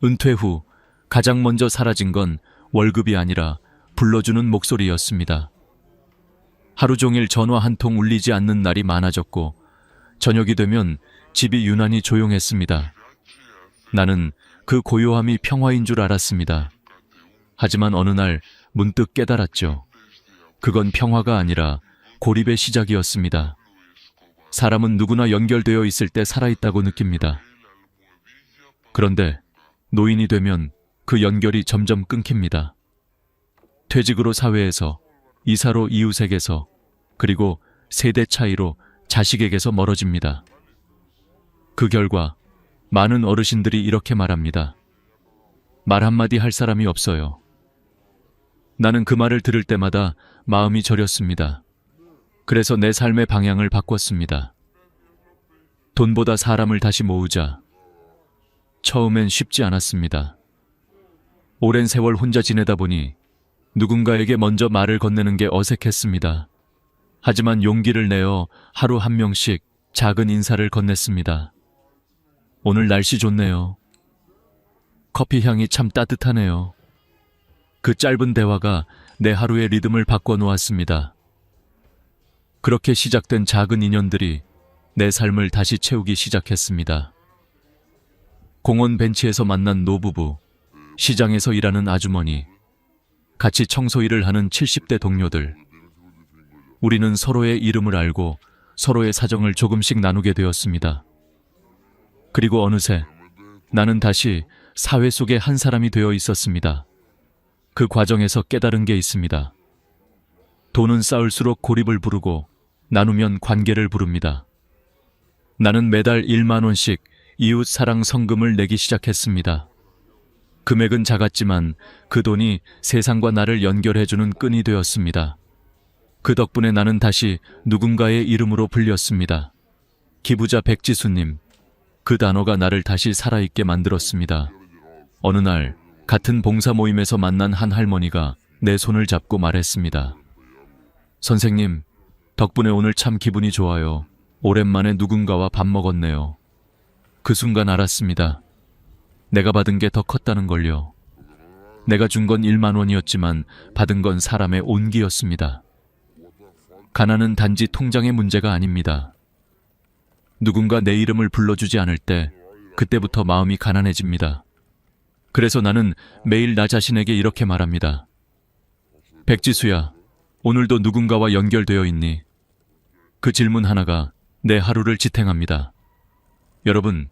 은퇴 후 가장 먼저 사라진 건 월급이 아니라 불러주는 목소리였습니다. 하루 종일 전화 한 통 울리지 않는 날이 많아졌고 저녁이 되면 집이 유난히 조용했습니다. 나는 그 고요함이 평화인 줄 알았습니다. 하지만 어느 날 문득 깨달았죠. 그건 평화가 아니라 고립의 시작이었습니다. 사람은 누구나 연결되어 있을 때 살아있다고 느낍니다. 그런데 노인이 되면 그 연결이 점점 끊깁니다. 퇴직으로 사회에서, 이사로 이웃에게서, 그리고 세대 차이로 자식에게서 멀어집니다. 그 결과 많은 어르신들이 이렇게 말합니다. 말 한마디 할 사람이 없어요. 나는 그 말을 들을 때마다 마음이 저렸습니다. 그래서 내 삶의 방향을 바꿨습니다. 돈보다 사람을 다시 모으자. 처음엔 쉽지 않았습니다. 오랜 세월 혼자 지내다 보니 누군가에게 먼저 말을 건네는 게 어색했습니다. 하지만 용기를 내어 하루 한 명씩 작은 인사를 건넸습니다. 오늘 날씨 좋네요. 커피 향이 참 따뜻하네요. 그 짧은 대화가 내 하루의 리듬을 바꿔놓았습니다. 그렇게 시작된 작은 인연들이 내 삶을 다시 채우기 시작했습니다. 공원 벤치에서 만난 노부부, 시장에서 일하는 아주머니, 같이 청소 일을 하는 70대 동료들. 우리는 서로의 이름을 알고 서로의 사정을 조금씩 나누게 되었습니다. 그리고 어느새 나는 다시 사회 속의 한 사람이 되어 있었습니다. 그 과정에서 깨달은 게 있습니다. 돈은 쌓을수록 고립을 부르고 나누면 관계를 부릅니다. 나는 매달 1만 원씩 이웃 사랑 성금을 내기 시작했습니다. 금액은 작았지만 그 돈이 세상과 나를 연결해주는 끈이 되었습니다. 그 덕분에 나는 다시 누군가의 이름으로 불렸습니다. 기부자 백지수님. 그 단어가 나를 다시 살아있게 만들었습니다. 어느 날 같은 봉사 모임에서 만난 한 할머니가 내 손을 잡고 말했습니다. 선생님, 덕분에 오늘 참 기분이 좋아요. 오랜만에 누군가와 밥 먹었네요. 그 순간 알았습니다. 내가 받은 게 더 컸다는 걸요. 내가 준 건 1만 원이었지만 받은 건 사람의 온기였습니다. 가난은 단지 통장의 문제가 아닙니다. 누군가 내 이름을 불러주지 않을 때 그때부터 마음이 가난해집니다. 그래서 나는 매일 나 자신에게 이렇게 말합니다. 백지수야, 오늘도 누군가와 연결되어 있니? 그 질문 하나가 내 하루를 지탱합니다. 여러분,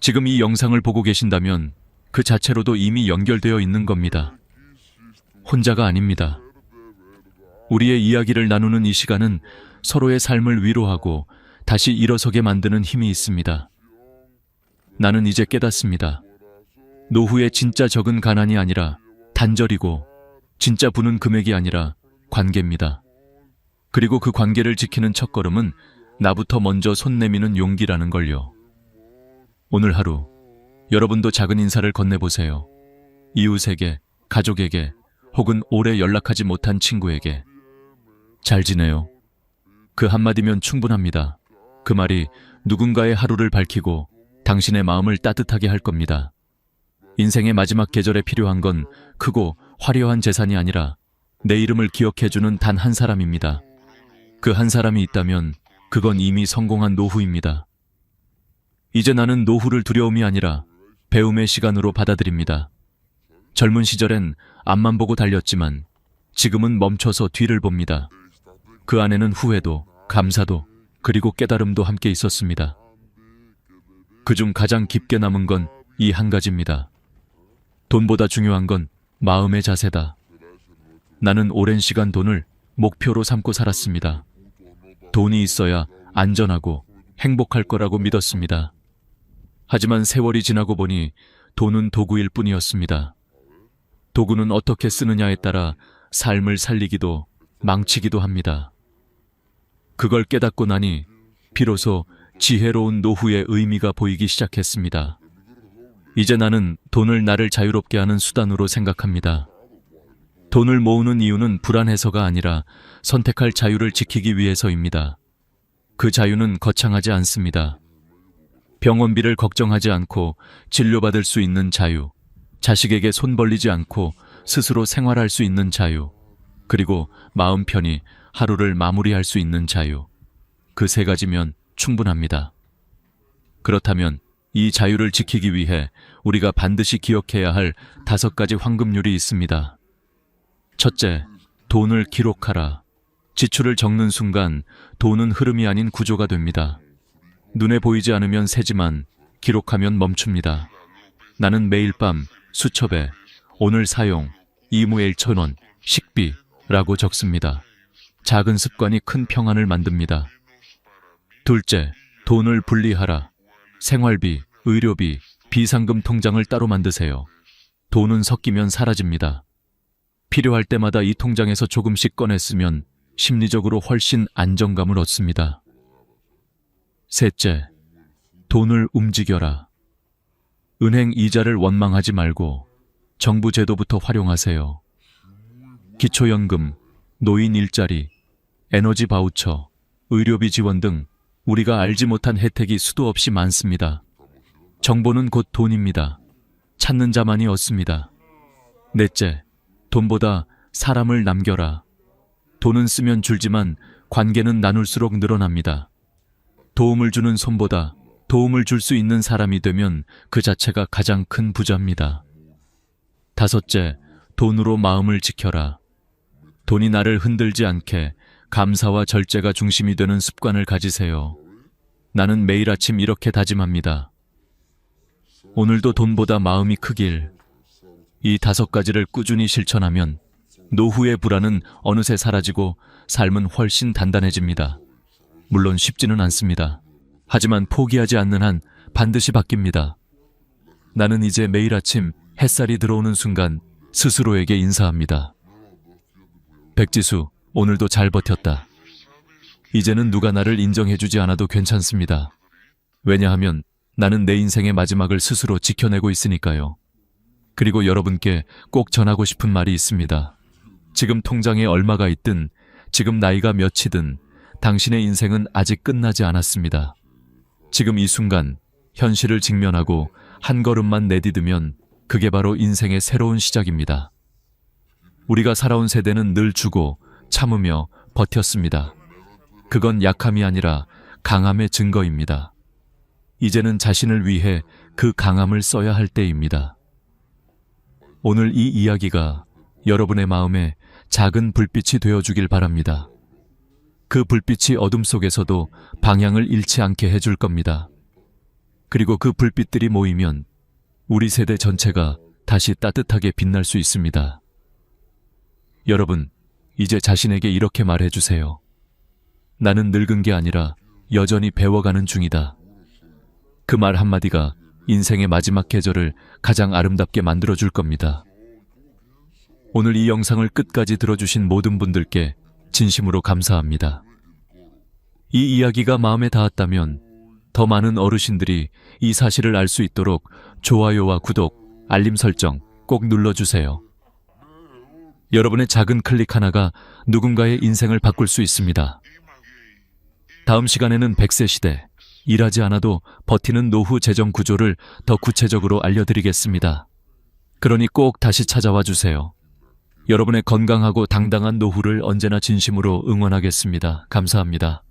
지금 이 영상을 보고 계신다면 그 자체로도 이미 연결되어 있는 겁니다. 혼자가 아닙니다. 우리의 이야기를 나누는 이 시간은 서로의 삶을 위로하고 다시 일어서게 만드는 힘이 있습니다. 나는 이제 깨닫습니다. 노후의 진짜 적은 가난이 아니라 단절이고 진짜 부는 금액이 아니라 관계입니다. 그리고 그 관계를 지키는 첫걸음은 나부터 먼저 손 내미는 용기라는 걸요. 오늘 하루 여러분도 작은 인사를 건네보세요. 이웃에게, 가족에게, 혹은 오래 연락하지 못한 친구에게. 잘 지내요. 그 한마디면 충분합니다. 그 말이 누군가의 하루를 밝히고 당신의 마음을 따뜻하게 할 겁니다. 인생의 마지막 계절에 필요한 건 크고 화려한 재산이 아니라 내 이름을 기억해주는 단 한 사람입니다. 그 한 사람이 있다면 그건 이미 성공한 노후입니다. 이제 나는 노후를 두려움이 아니라 배움의 시간으로 받아들입니다. 젊은 시절엔 앞만 보고 달렸지만 지금은 멈춰서 뒤를 봅니다. 그 안에는 후회도, 감사도, 그리고 깨달음도 함께 있었습니다. 그중 가장 깊게 남은 건 이 한 가지입니다. 돈보다 중요한 건 마음의 자세다. 나는 오랜 시간 돈을 목표로 삼고 살았습니다. 돈이 있어야 안전하고 행복할 거라고 믿었습니다. 하지만 세월이 지나고 보니 돈은 도구일 뿐이었습니다. 도구는 어떻게 쓰느냐에 따라 삶을 살리기도 망치기도 합니다. 그걸 깨닫고 나니 비로소 지혜로운 노후의 의미가 보이기 시작했습니다. 이제 나는 돈을 나를 자유롭게 하는 수단으로 생각합니다. 돈을 모으는 이유는 불안해서가 아니라 선택할 자유를 지키기 위해서입니다. 그 자유는 거창하지 않습니다. 병원비를 걱정하지 않고 진료받을 수 있는 자유, 자식에게 손 벌리지 않고 스스로 생활할 수 있는 자유, 그리고 마음 편히 하루를 마무리할 수 있는 자유. 그 세 가지면 충분합니다. 그렇다면 이 자유를 지키기 위해 우리가 반드시 기억해야 할 5가지 황금률이 있습니다. 첫째, 돈을 기록하라. 지출을 적는 순간 돈은 흐름이 아닌 구조가 됩니다. 눈에 보이지 않으면 새지만 기록하면 멈춥니다. 나는 매일 밤 수첩에 오늘 사용 2무에 1,000원, 식비라고 적습니다. 작은 습관이 큰 평안을 만듭니다. 둘째, 돈을 분리하라. 생활비, 의료비, 비상금 통장을 따로 만드세요. 돈은 섞이면 사라집니다. 필요할 때마다 이 통장에서 조금씩 꺼냈으면 심리적으로 훨씬 안정감을 얻습니다. 셋째, 돈을 움직여라. 은행 이자를 원망하지 말고 정부 제도부터 활용하세요. 기초연금, 노인 일자리, 에너지 바우처, 의료비 지원 등 우리가 알지 못한 혜택이 수도 없이 많습니다. 정보는 곧 돈입니다. 찾는 자만이 얻습니다. 넷째, 돈보다 사람을 남겨라. 돈은 쓰면 줄지만 관계는 나눌수록 늘어납니다. 도움을 주는 손보다 도움을 줄 수 있는 사람이 되면 그 자체가 가장 큰 부자입니다. 다섯째, 돈으로 마음을 지켜라. 돈이 나를 흔들지 않게 감사와 절제가 중심이 되는 습관을 가지세요. 나는 매일 아침 이렇게 다짐합니다. 오늘도 돈보다 마음이 크길. 이 5가지를 꾸준히 실천하면 노후의 불안은 어느새 사라지고 삶은 훨씬 단단해집니다. 물론 쉽지는 않습니다. 하지만 포기하지 않는 한 반드시 바뀝니다. 나는 이제 매일 아침 햇살이 들어오는 순간 스스로에게 인사합니다. 백지수, 오늘도 잘 버텼다. 이제는 누가 나를 인정해주지 않아도 괜찮습니다. 왜냐하면 나는 내 인생의 마지막을 스스로 지켜내고 있으니까요. 그리고 여러분께 꼭 전하고 싶은 말이 있습니다. 지금 통장에 얼마가 있든, 지금 나이가 몇이든 당신의 인생은 아직 끝나지 않았습니다. 지금 이 순간 현실을 직면하고 한 걸음만 내디디면 그게 바로 인생의 새로운 시작입니다. 우리가 살아온 세대는 늘 주고 참으며 버텼습니다. 그건 약함이 아니라 강함의 증거입니다. 이제는 자신을 위해 그 강함을 써야 할 때입니다. 오늘 이 이야기가 여러분의 마음에 작은 불빛이 되어주길 바랍니다. 그 불빛이 어둠 속에서도 방향을 잃지 않게 해줄 겁니다. 그리고 그 불빛들이 모이면 우리 세대 전체가 다시 따뜻하게 빛날 수 있습니다. 여러분, 이제 자신에게 이렇게 말해주세요. 나는 늙은 게 아니라 여전히 배워가는 중이다. 그 말 한마디가 인생의 마지막 계절을 가장 아름답게 만들어줄 겁니다. 오늘 이 영상을 끝까지 들어주신 모든 분들께 진심으로 감사합니다. 이 이야기가 마음에 닿았다면 더 많은 어르신들이 이 사실을 알 수 있도록 좋아요와 구독, 알림 설정 꼭 눌러주세요. 여러분의 작은 클릭 하나가 누군가의 인생을 바꿀 수 있습니다. 다음 시간에는 100세 시대, 일하지 않아도 버티는 노후 재정 구조를 더 구체적으로 알려드리겠습니다. 그러니 꼭 다시 찾아와 주세요. 여러분의 건강하고 당당한 노후를 언제나 진심으로 응원하겠습니다. 감사합니다.